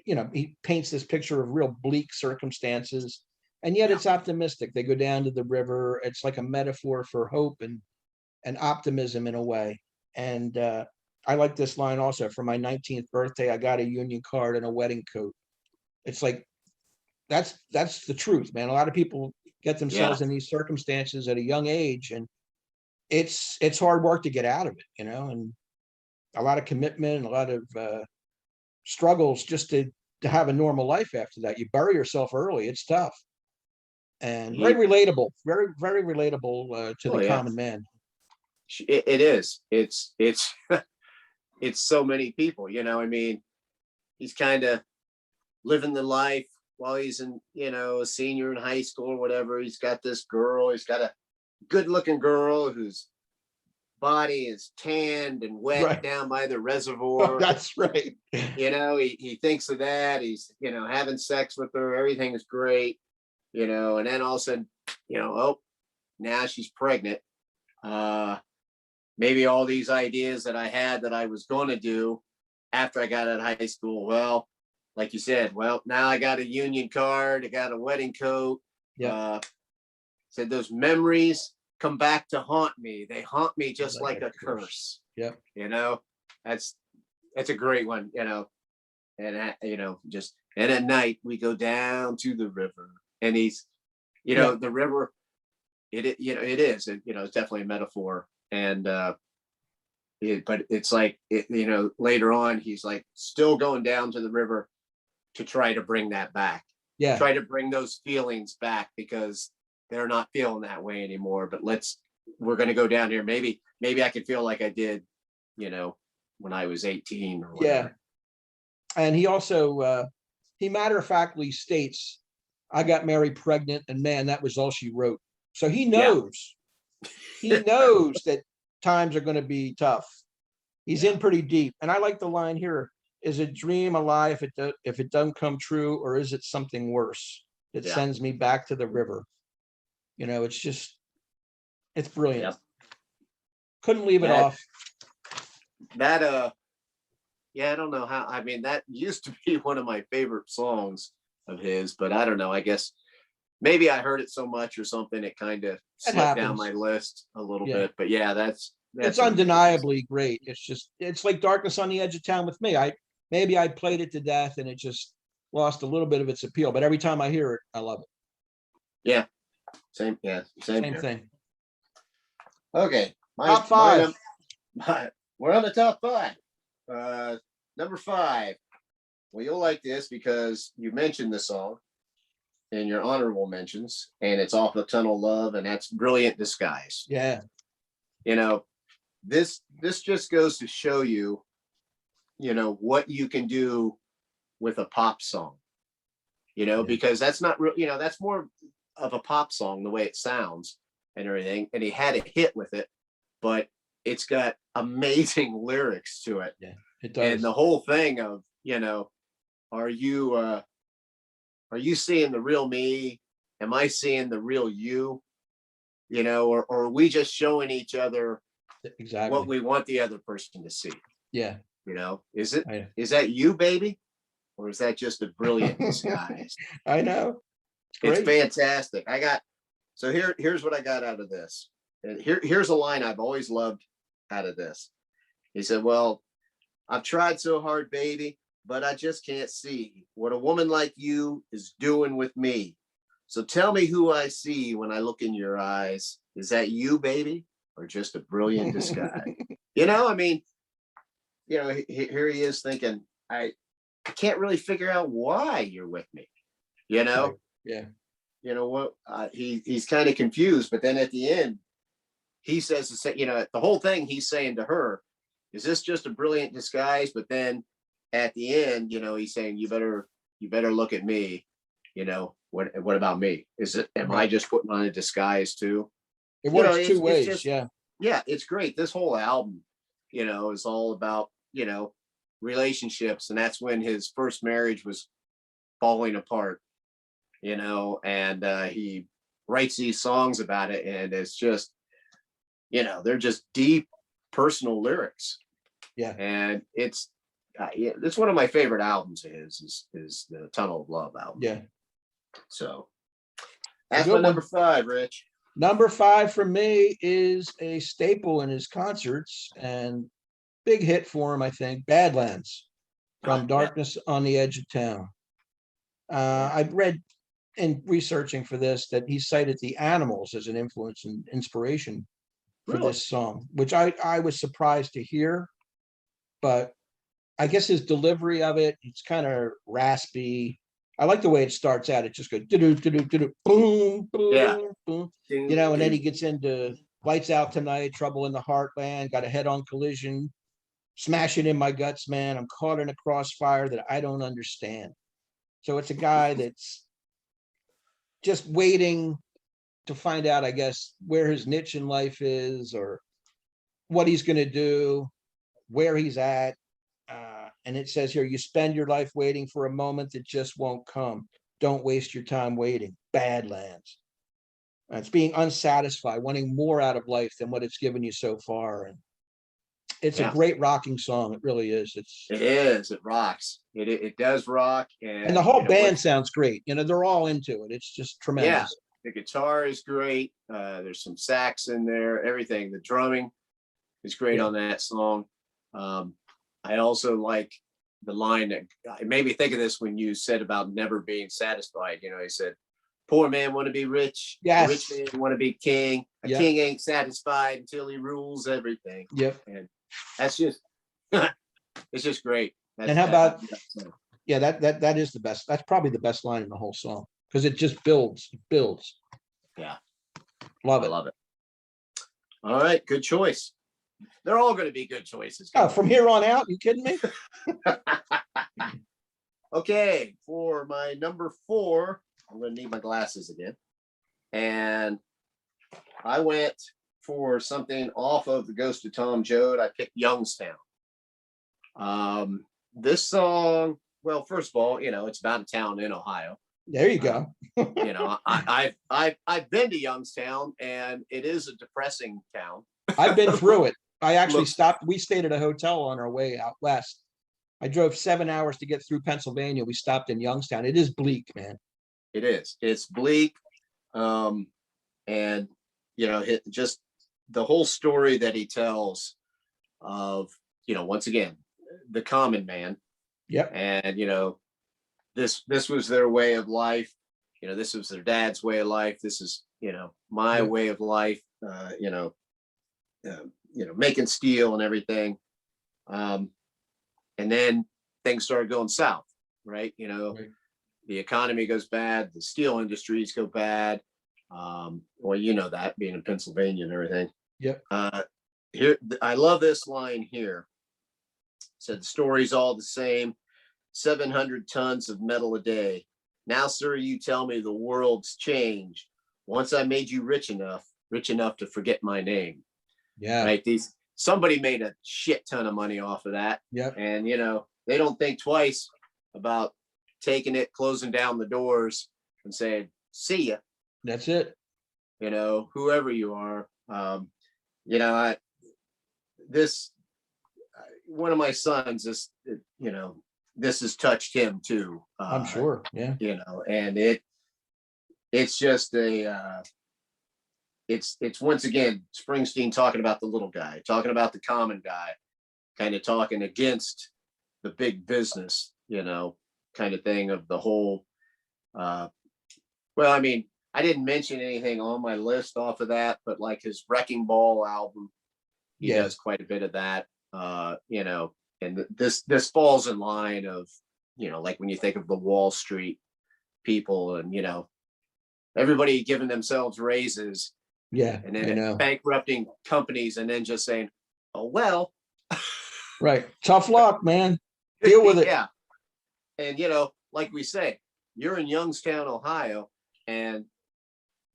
He paints this picture of real bleak circumstances, and yet it's optimistic. They go down to the river. It's like a metaphor for hope and optimism in a way. And I like this line also. For my 19th birthday, I got a union card and a wedding coat. It's like, that's the truth, man. A lot of people get themselves in these circumstances at a young age, and it's hard work to get out of it, and a lot of commitment and a lot of struggles just to have a normal life after that. You bury yourself early. It's tough. And very relatable, very, very relatable to the common man. It is. It's it's so many people, he's kind of living the life while he's in, a senior in high school or whatever. He's got this girl, he's got a good looking girl whose body is tanned and wet down by the reservoir. That's right. He thinks of that. He's, having sex with her. Everything is great, and then all of a sudden, now she's pregnant. Maybe all these ideas that I had that I was going to do after I got out of high school. Well, like you said, now I got a union card. I got a wedding coat. Yeah. Said those memories come back to haunt me. They haunt me just like a curse. Yep. That's a great one, and just, and at night we go down to the river, and he's, the river, it is, it's definitely a metaphor. And, but it's like, later on, he's like still going down to the river to try to bring that back. Yeah. Try to bring those feelings back because they're not feeling that way anymore. But we're going to go down here. Maybe I could feel like I did, when I was 18 or whatever. Yeah. And he also, he matter-of-factly states, I got married pregnant, and man, that was all she wrote. So he knows, he knows that times are going to be tough. He's in pretty deep. And I like the line here, is a dream a lie if it doesn't come true, or is it something worse that sends me back to the river? It's brilliant. Yeah. Couldn't leave it off. That, I don't know how, that used to be one of my favorite songs of his, but I don't know, I guess maybe I heard it so much or something, it kind of slipped down my list a little bit. But that's it's undeniably great. It's like Darkness on the Edge of Town with me. Maybe I played it to death and it just lost a little bit of its appeal, but every time I hear it, I love it. Yeah. Same thing. Okay. Top 5. We're on the top 5. Number 5. Well, you'll like this because you mentioned the song in your honorable mentions, and it's off of Tunnel Love, and that's Brilliant Disguise. Yeah. This just goes to show you what you can do with a pop song, Yeah. because that's not real, that's more of a pop song, the way it sounds and everything. And he had a hit with it, but it's got amazing lyrics to it. Yeah, it And does. the whole thing of, are you seeing the real me? Am I seeing the real you? Or are we just showing each other what Exactly. we want the other person to see? Yeah. Is I, that you, baby? Or is that just a brilliant disguise? I know. It's Great. fantastic. So here's what I got out of this. And here's a line I've always loved out of this. He said, well, I've tried so hard, baby, but I just can't see what a woman like you is doing with me. So tell me who I see when I look in your eyes. Is that you, baby, or just a brilliant disguise? I mean, here he is thinking, I can't really figure out why you're with me. Right. Yeah. What? He's kind of confused, but then at the end, he says, the whole thing he's saying to her, is this just a brilliant disguise? But then at the end, he's saying, you better look at me. What about me? Am I just putting on a disguise too? It works It's two ways. just, Yeah. yeah, it's great. This whole album, is all about, relationships. And that's when his first marriage was falling apart, and he writes these songs about it. And it's just, they're just deep personal lyrics. Yeah. And it's one of my favorite albums is the Tunnel of Love album. Yeah. So A that's good my number one. 5, Rich. Number 5 for me is a staple in his concerts and big hit for him, I think. Badlands from Yeah. Darkness on the Edge of Town. I've read in researching for this that he cited the Animals as an influence and inspiration for Really? this song, which I was surprised to hear, but I guess his delivery of it, it's kind of raspy. I like the way it starts out. It just goes do do do do boom Yeah. boom boom, and then he gets into Lights Out Tonight, Trouble in the Heartland, got a head-on collision, smashing in my guts, man. I'm caught in a crossfire that I don't understand. So it's a guy that's just waiting to find out, I guess, where his niche in life is or what he's going to do, where he's at. And it says here, you spend your life waiting for a moment that just won't come. Don't waste your time waiting. Badlands. It's being unsatisfied, wanting more out of life than what it's given you so far. And it's a great rocking song. It really is. It is. It rocks. It does rock. And the whole band sounds great. They're all into it. It's just tremendous. Yeah, the guitar is great. There's some sax in there. Everything. The drumming is great on that song. I also like the line that it made me think of this when you said about never being satisfied. He said, poor man want to be rich. Yes. Rich man want to be king. A king ain't satisfied until he rules everything. Yep. And that's just, it's just great. And how about, that is the best. That's probably the best line in the whole song because it just builds. Yeah. Love it. I love it. All right. Good choice. They're all going to be good choices. Oh, from here on out, you kidding me? Okay, for my number 4, I'm going to need my glasses again. And I went for something off of The Ghost of Tom Joad. I picked Youngstown. This song, well, first of all, it's about a town in Ohio. There you go. I've been to Youngstown, and it is a depressing town. I've been through it. I actually stopped. We stayed at a hotel on our way out west. I drove 7 hours to get through Pennsylvania. We stopped in Youngstown. It is bleak, man. It is. It's bleak. And, just the whole story that he tells of, once again, the common man. Yep. And, this was their way of life. This was their dad's way of life. This is, my way of life, making steel and everything. And then things started going south, right? The economy goes bad, the steel industries go bad. Well, that being in Pennsylvania and everything. Yep. Here, I love this line here. Said the story's all the same. 700 tons of metal a day. Now, sir, you tell me the world's changed. Once I made you rich enough to forget my name. Yeah. Right. Somebody made a shit ton of money off of that. Yep. And, they don't think twice about taking it, closing down the doors and saying, see ya. That's it. Whoever you are. One of my sons is, this has touched him too. I'm sure. Yeah. And it's just it's once again Springsteen talking about the little guy, talking about the common guy, kind of talking against the big business, kind of thing of the whole. Well, I mean, I didn't mention anything on my list off of that, but like his Wrecking Ball album, he does quite a bit of that. And this falls in line of, like when you think of the Wall Street people and, everybody giving themselves raises. Yeah. And then bankrupting companies and then just saying, oh, well. Right. Tough luck, man. Deal with it. Yeah. And, like we say, you're in Youngstown, Ohio, and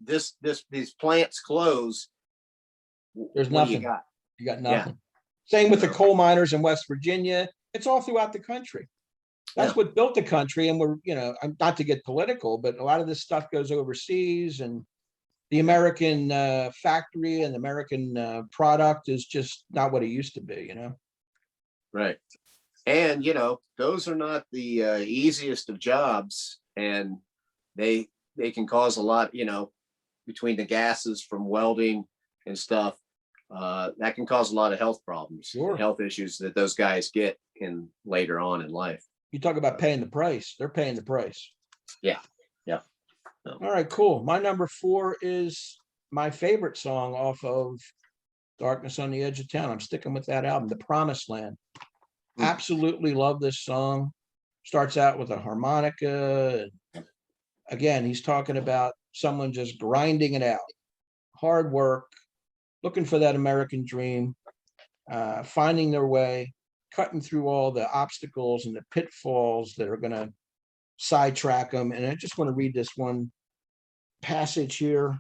these plants close. There's what nothing. Do you got? You got nothing. Same with the coal miners in West Virginia. It's all throughout the country. That's what built the country. And we're, not to get political, but a lot of this stuff goes overseas, and the American factory and American product is just not what it used to be, Right. And, those are not the easiest of jobs, and they can cause a lot, between the gases from welding and stuff. That can cause a lot of health problems, health issues that those guys get in later on in life. You talk about paying the price. They're paying the price. Yeah. All right, cool. My number 4 is my favorite song off of Darkness on the Edge of Town. I'm sticking with that album, The Promised Land. Absolutely love this song. Starts out with a harmonica. Again, he's talking about someone just grinding it out, hard work, looking for that American dream, finding their way, cutting through all the obstacles and the pitfalls that are going to sidetrack them. And I just want to read this one passage here.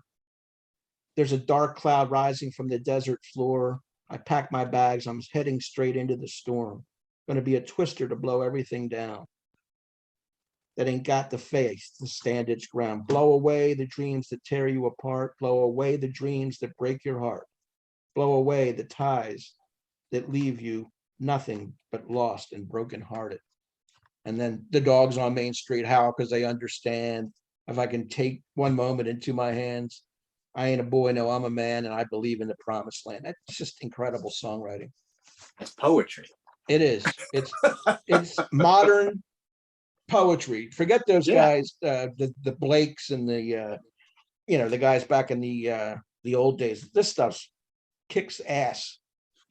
There's a dark cloud rising from the desert floor. I pack my bags. I'm heading straight into the storm. Going to be a twister to blow everything down. That ain't got the faith to stand its ground. Blow away the dreams that tear you apart. Blow away the dreams that break your heart. Blow away the ties that leave you nothing but lost and brokenhearted. And then the dogs on Main Street howl because they understand. If I can take one moment into my hands, I ain't a boy, no, I'm a man, and I believe in the promised land. That's just incredible songwriting. That's poetry. It is. It's modern poetry. Forget those guys, the Blakes and the the guys back in the old days. This stuff kicks ass.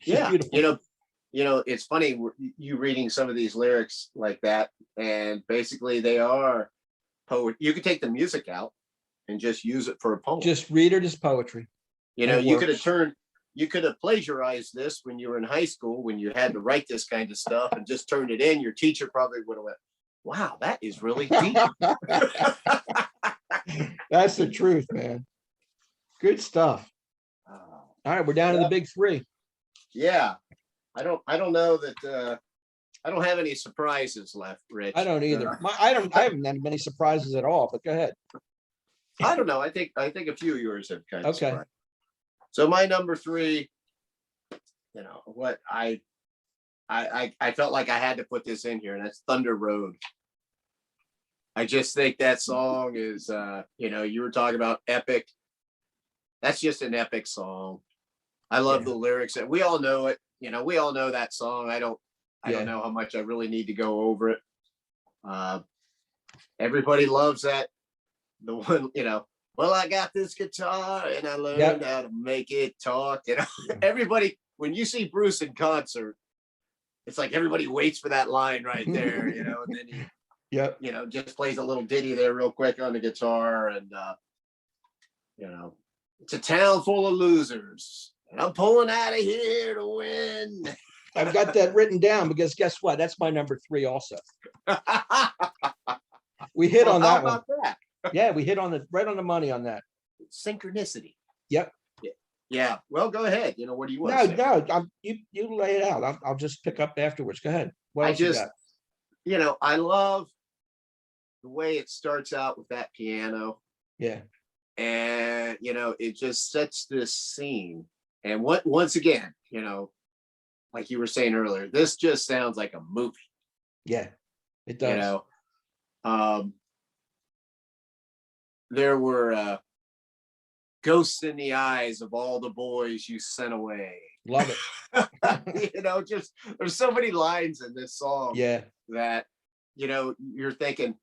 It's beautiful. It's funny you reading some of these lyrics like that, and basically they are poet. You could take the music out and just use it for a poem. Just read it as poetry. You could have plagiarized this when you were in high school, when you had to write this kind of stuff and just turned it in. Your teacher probably would have went, wow, that is really deep. That's the truth, man. Good stuff. All right, we're down to the big 3. Yeah. I don't know that I don't have any surprises left, Rich. I don't either. I haven't had many surprises at all, but go ahead. I don't know. I think a few of yours have kind of surprised. So my number 3, what I felt like I had to put this in here, and that's Thunder Road. I just think that song is you were talking about epic. That's just an epic song. I love the lyrics, and we all know it. We all know that song. I don't know how much I really need to go over it. Everybody loves that. The one, well, I got this guitar and I learned how to make it talk. Everybody, when you see Bruce in concert, it's like everybody waits for that line right there, and then he, just plays a little ditty there real quick on the guitar. And, it's a town full of losers. And I'm pulling out of here to win. I've got that written down because guess what? That's my number 3 also. We hit Well, on how that one. about that? Yeah, we hit on the right on the money on that. Synchronicity. Yep. Yeah. Well, go ahead. What do you want No, to say? no, you lay it out. I'll just pick up afterwards. Go ahead. What I else you just, got? I love the way it starts out with that piano, Yeah. and it just sets this scene. And once again, like you were saying earlier, this just sounds like a movie. Yeah, it You does. know, there were ghosts in the eyes of all the boys you sent away. Love it. Just there's so many lines in this song Yeah. that you're thinking,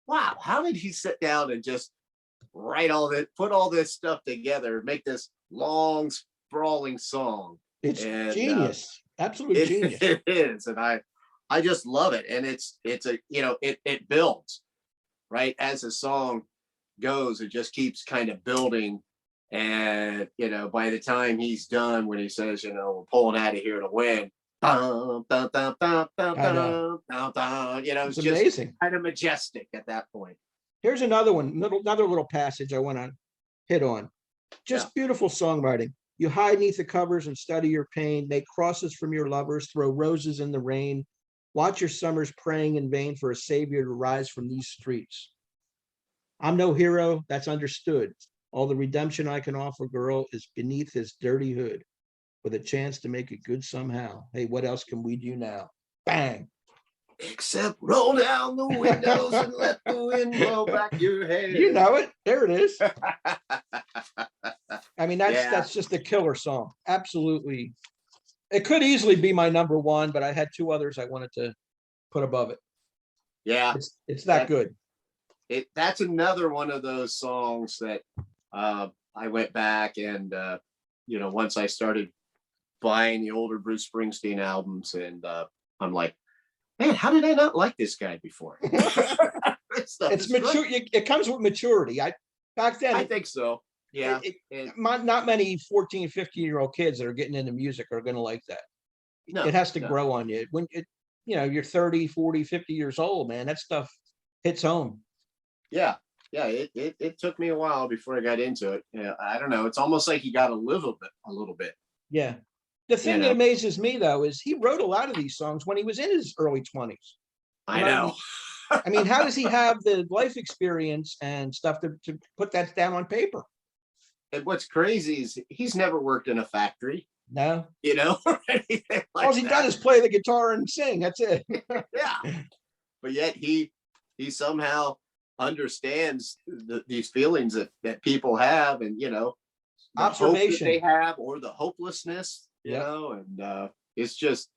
wow, how did he sit down and just write all that, put all this stuff together, make this long sprawling song? It's And genius. Absolute genius. it is, and I just love it. And it's a it builds right as the song goes. It just keeps kind of building. And by the time he's done, when he says, we're pulling out of here to win, dun, dun, dun, dun, dun, I know. dun, dun, it's It's just amazing. kind of majestic at that point. Here's another one, another little passage I want to hit on. Just beautiful songwriting. You hide neath the covers and study your pain, make crosses from your lovers, throw roses in the rain, watch your summers praying in vain for a savior to rise from these streets. I'm no hero, that's understood. All the redemption I can offer, girl, is beneath this dirty hood with a chance to make it good somehow. Hey, what else can we do now? Bang. Except roll down the windows and let the wind blow back your hair. You know it. There it is. I mean, that's just a killer song. Absolutely. It could easily be my number 1, but I had 2 others I wanted to put above it. Yeah. It's that good. That's another one of those songs that I went back and once I started buying the older Bruce Springsteen albums, and I'm like, man, how did I not like this guy before? It's mature. It comes with maturity. Back then, I think so. Yeah. Not many 14, 15-year-old kids that are getting into music are going to like that. No, it has to grow on you. When you're 30, 40, 50 years old, man, that stuff hits home. Yeah. Yeah. It took me a while before I got into it. Yeah. I don't know. It's almost like you got to live a little bit. Yeah. The thing that amazes me, though, is he wrote a lot of these songs when he was in his early 20s. I know. I mean, how does he have the life experience and stuff to put that down on paper? And what's crazy is he's never worked in a factory. No. Or anything like all he done is play the guitar and sing. That's it. Yeah. But yet he somehow understands these feelings that people have, and the observation hope that they have, or the hopelessness, and it's just,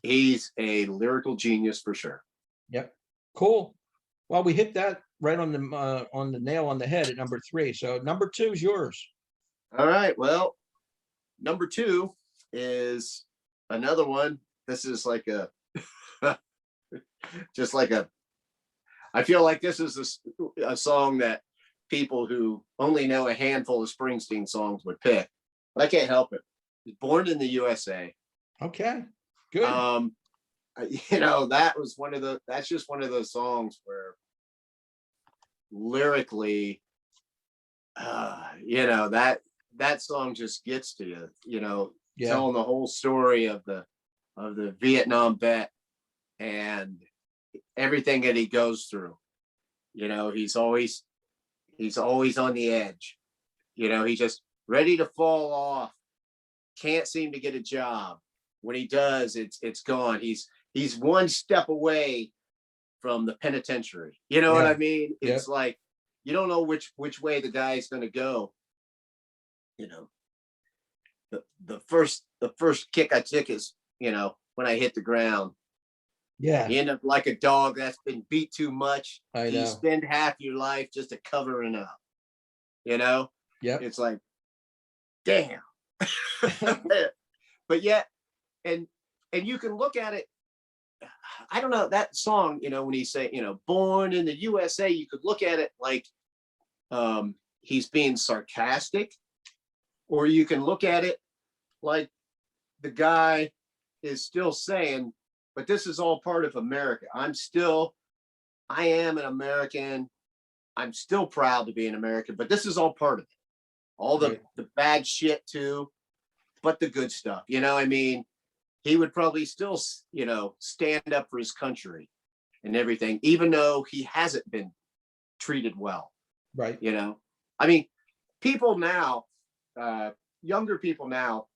he's a lyrical genius for sure. Yep. Cool. Well, we hit that right on the nail on the head at number 3. So number 2 is yours. All right. Well, number 2 is another one. This is like I feel like this is a song that people who only know a handful of Springsteen songs would pick, but I can't help it. Born in the USA. Okay, good. That's just one of those songs where lyrically, that song just gets to you, telling the whole story of the Vietnam vet and everything that he goes through. He's always on the edge. He's just ready to fall off, can't seem to get a job. When he does, it's gone. He's one step away from the penitentiary. You know what I mean? It's like you don't know which way the guy's going to go. The first kick I took is when I hit the ground. Yeah. You end up like a dog that's been beat too much. I know. You spend half your life just to covering up. Yeah. It's like, damn. But yet, and you can look at it. I don't know, that song, when he say, born in the USA, you could look at it like he's being sarcastic, or you can look at it like the guy is still saying, but this is all part of America. I am an American. I'm still proud to be an American, but this is all part of it. All Right. the bad shit too, but the good stuff. I mean, he would probably still, stand up for his country and everything, even though he hasn't been treated well. Right. I mean, people now, younger people now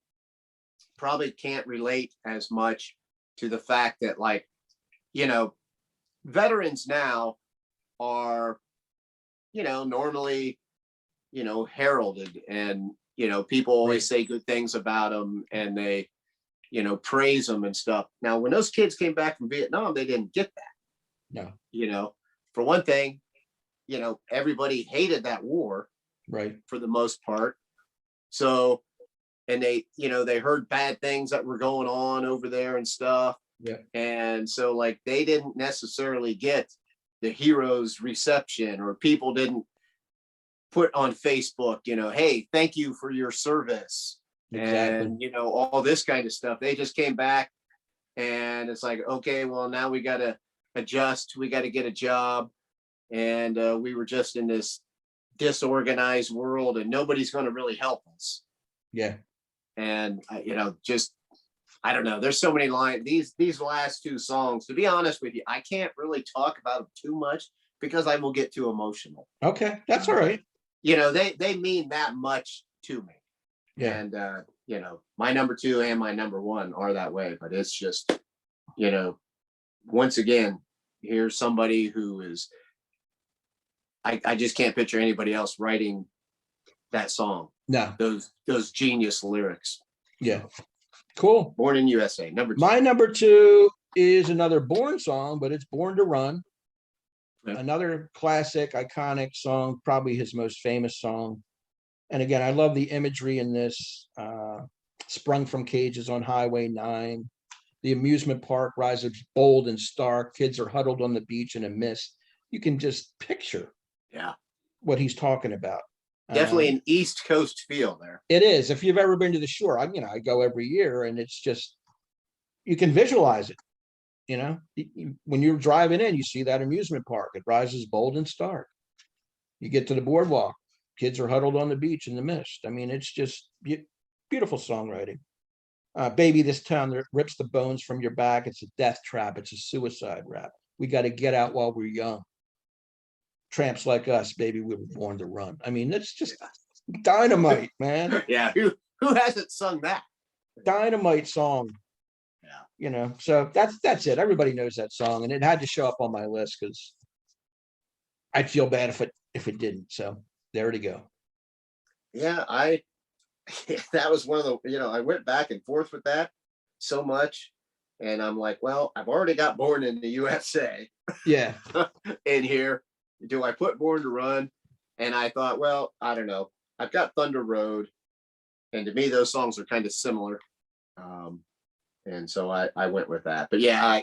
probably can't relate as much to the fact that, like, veterans now are, normally, heralded, and, people always say good things about them, and they, praise them and stuff. Now, when those kids came back from Vietnam, they didn't get that. No. For one thing, everybody hated that war. Right. For the most part. So, and they heard bad things that were going on over there and stuff. Yeah. And so, like, they didn't necessarily get the hero's reception, or people didn't put on Facebook, hey, thank you for your service. Exactly. And, all this kind of stuff. They just came back, and it's like, okay, well, now we got to adjust. We got to get a job. And we were just in this disorganized world, and nobody's going to really help us. Yeah. And just, I don't know, there's so many lines. These last two songs, to be honest with you, I can't really talk about them too much because I will get too emotional. Okay, that's all right. They mean that much to me. Yeah. And my number two and my number one are that way. But it's just, once again, here's somebody who is, I just can't picture anybody else writing that song. No. Those genius lyrics. Yeah. Cool. Born in USA. Number two. My number two is another Born song, but it's Born to Run. Yeah. Another classic, iconic song, probably his most famous song. And again, I love the imagery in this. Sprung from cages on Highway 9. The amusement park rises bold and stark. Kids are huddled on the beach in a mist. You can just picture what he's talking about. Definitely an East Coast feel there. It is. If you've ever been to the shore, I go every year, and it's just, you can visualize it. When you're driving in, you see that amusement park. It rises bold and stark. You get to the boardwalk. Kids are huddled on the beach in the mist. I mean, it's just beautiful songwriting. Baby, this town that rips the bones from your back. It's a death trap. It's a suicide rap. We got to get out while we're young. Tramps like us, baby, we were born to run. I mean, it's just dynamite, man. Yeah, who hasn't sung that? Dynamite song. Yeah. So that's it. Everybody knows that song, and it had to show up on my list because I'd feel bad if it didn't. So there to go. Yeah, that was one of the, I went back and forth with that so much, and I'm like, well, I've already got Born in the USA. Yeah. In here. Do I put Born to Run? And I thought, well, I don't know. I've got Thunder Road, and to me, those songs are kind of similar. And so I went with that. But yeah,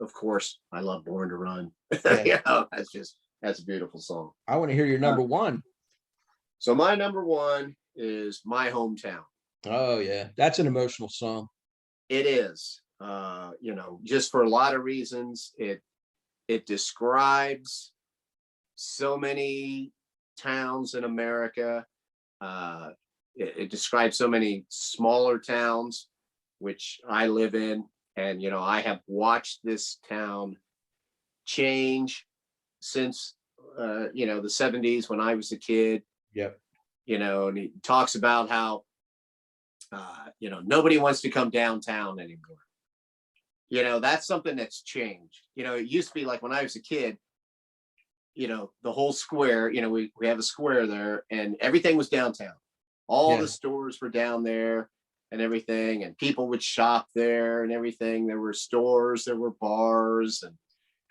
of course, I love Born to Run. Yeah. That's a beautiful song. I want to hear your number one. So my number one is My Hometown. Oh yeah, that's an emotional song. It is. Just for a lot of reasons. It describes so many towns in America. It describes so many smaller towns, which I live in. And, I have watched this town change since, the 70s when I was a kid. Yep. And he talks about how, nobody wants to come downtown anymore. That's something that's changed. It used to be like when I was a kid, the whole square, we have a square there, and everything was downtown. All the stores were down there and everything, and people would shop there and everything. There were stores, there were bars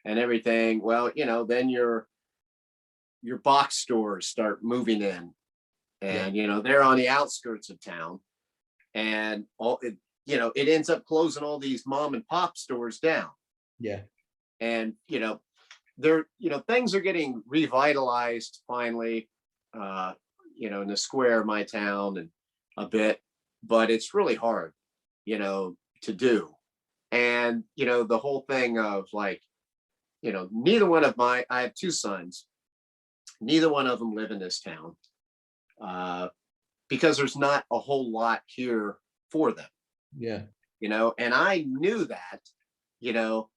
and everything. Well, then your box stores start moving in, and they're on the outskirts of town, and it ends up closing all these mom and pop stores down. Yeah. And things are getting revitalized finally, in the square of my town and a bit, but it's really hard, to do. And, you know, the whole thing of like, you know, neither one of I have two sons, neither one of them live in this town, because there's not a whole lot here for them, Yeah. you know, and I knew that, you know,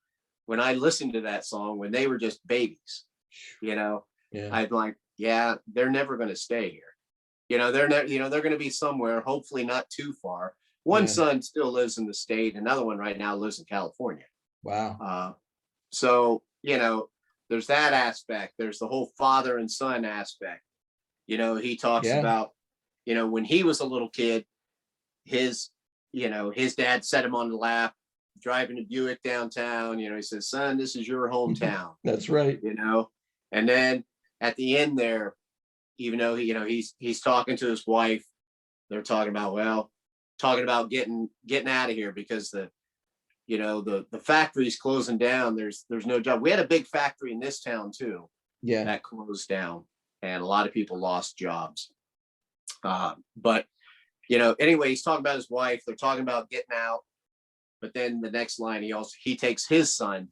when I listened to that song when they were just babies, you know, Yeah. I'm like, yeah, they're never going to stay here. You know, they're not, you know, they're going to be somewhere, hopefully not too far. One Yeah. son still lives in the state. Another one right now lives in California. Wow. So, you know, there's that aspect. There's the whole father and son aspect. You know, he talks Yeah. about, you know, when he was a little kid, his, you know, his dad set him on the lap, driving a Buick downtown. You know, he says, son, this is your hometown. That's right. You know, and then at the end there, even though he, you know, he's talking to his wife, they're talking about, well, talking about getting out of here because the, you know, the factory's closing down. There's no job. We had a big factory in this town too. Yeah. That closed down and a lot of people lost jobs. But, you know, anyway, he's talking about his wife. They're talking about getting out. But then the next line, he takes his son,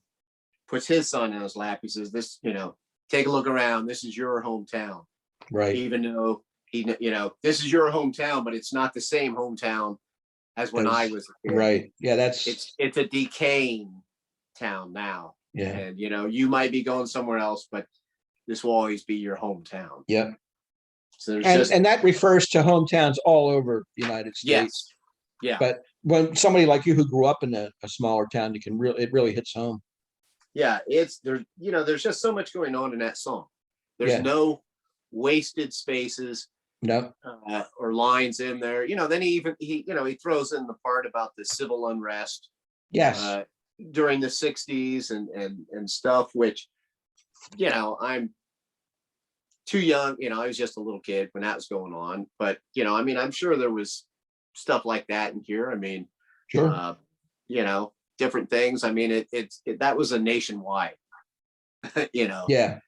puts his son in his lap. He says, this, you know, take a look around. This is your hometown. Right. Even though he, you know, this is your hometown, but it's not the same hometown as when I was a kid. Right. Yeah, that's it's a decaying town now. Yeah. And you know, you might be going somewhere else, but this will always be your hometown. Yeah. So there's and that refers to hometowns all over the United States. Yes. Yeah. But when somebody like you who grew up in a smaller town, you can it really hits home. Yeah, it's there, you know, there's just so much going on in that song. There's no wasted spaces. No. Or lines in there, you know. Then he you know, he throws in the part about the civil unrest, yes, during the 60s and stuff, which, you know, I'm too young, you know, I was just a little kid when that was going on, but you know, I mean, I'm sure there was stuff like that in here. I mean, sure. You know, different things. I mean, that was a nationwide, you know, yeah,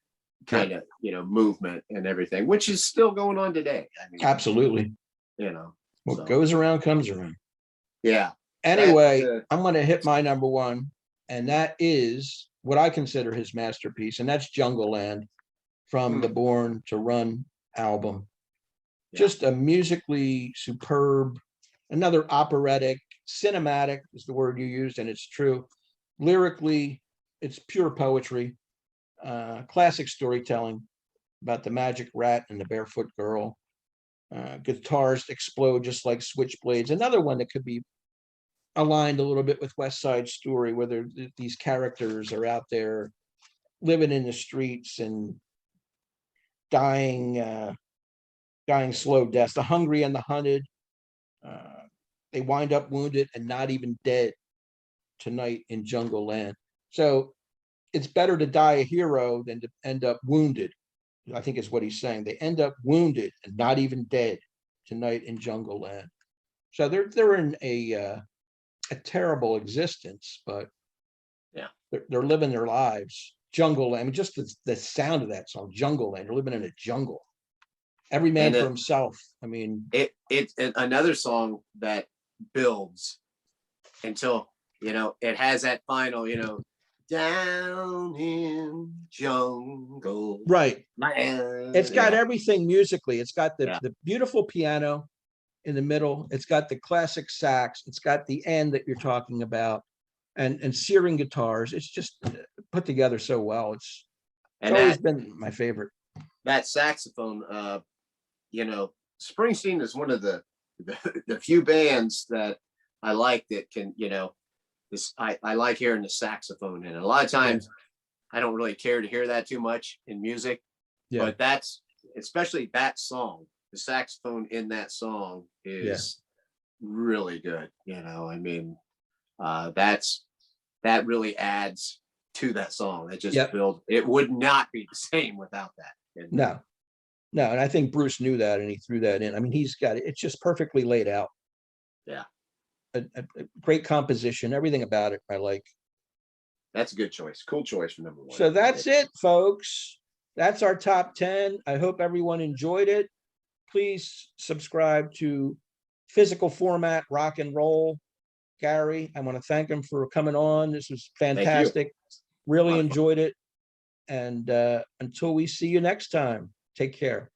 kind of, you know, movement and everything, which is still going on today. I mean, absolutely. you know, what goes around comes around. Yeah. Anyway, I'm going to hit my number one, and that is what I consider his masterpiece, and that's Jungle Land from the Born to Run album. Yeah. Just a musically superb, another operatic, cinematic is the word you used, and it's true. Lyrically, it's pure poetry. Classic storytelling about the magic rat and the barefoot girl. Guitars explode just like switchblades. Another one that could be aligned a little bit with West Side Story, where these characters are out there living in the streets and dying slow deaths. The hungry and the hunted. They wind up wounded and not even dead tonight in Jungle Land. So it's better to die a hero than to end up wounded. I think is what he's saying. They end up wounded and not even dead tonight in Jungle Land. So they're in a terrible existence, but yeah, they're living their lives. Jungle Land. I mean, just the sound of that song, Jungle Land. They're living in a jungle. Every man for himself. I mean, it's another song that builds until, you know, it has that final, you know, down in jungle. Right. Land. It's got everything musically. It's got the beautiful piano in the middle. It's got the classic sax. It's got the end that you're talking about, and searing guitars. It's just put together so well. It's always been my favorite. That saxophone, you know, Springsteen is one of the few bands that I like that can, you know, I like hearing the saxophone in it. A lot of times I don't really care to hear that too much in music, but that's, especially that song, the saxophone in that song is really good. You know, I mean, that really adds to that song. It just builds, it would not be the same without that. No, and I think Bruce knew that and he threw that in. I mean, he's got it. It's just perfectly laid out. Yeah. A great composition, everything about it I like. That's a good choice. Cool choice for number one. So that's it, folks. That's our top 10. I hope everyone enjoyed it. Please subscribe to Physical Format Rock and Roll. Gary. I want to thank him for coming on. This was you. fantastic. Really Lot of fun. enjoyed it. And until we see you next time, take care.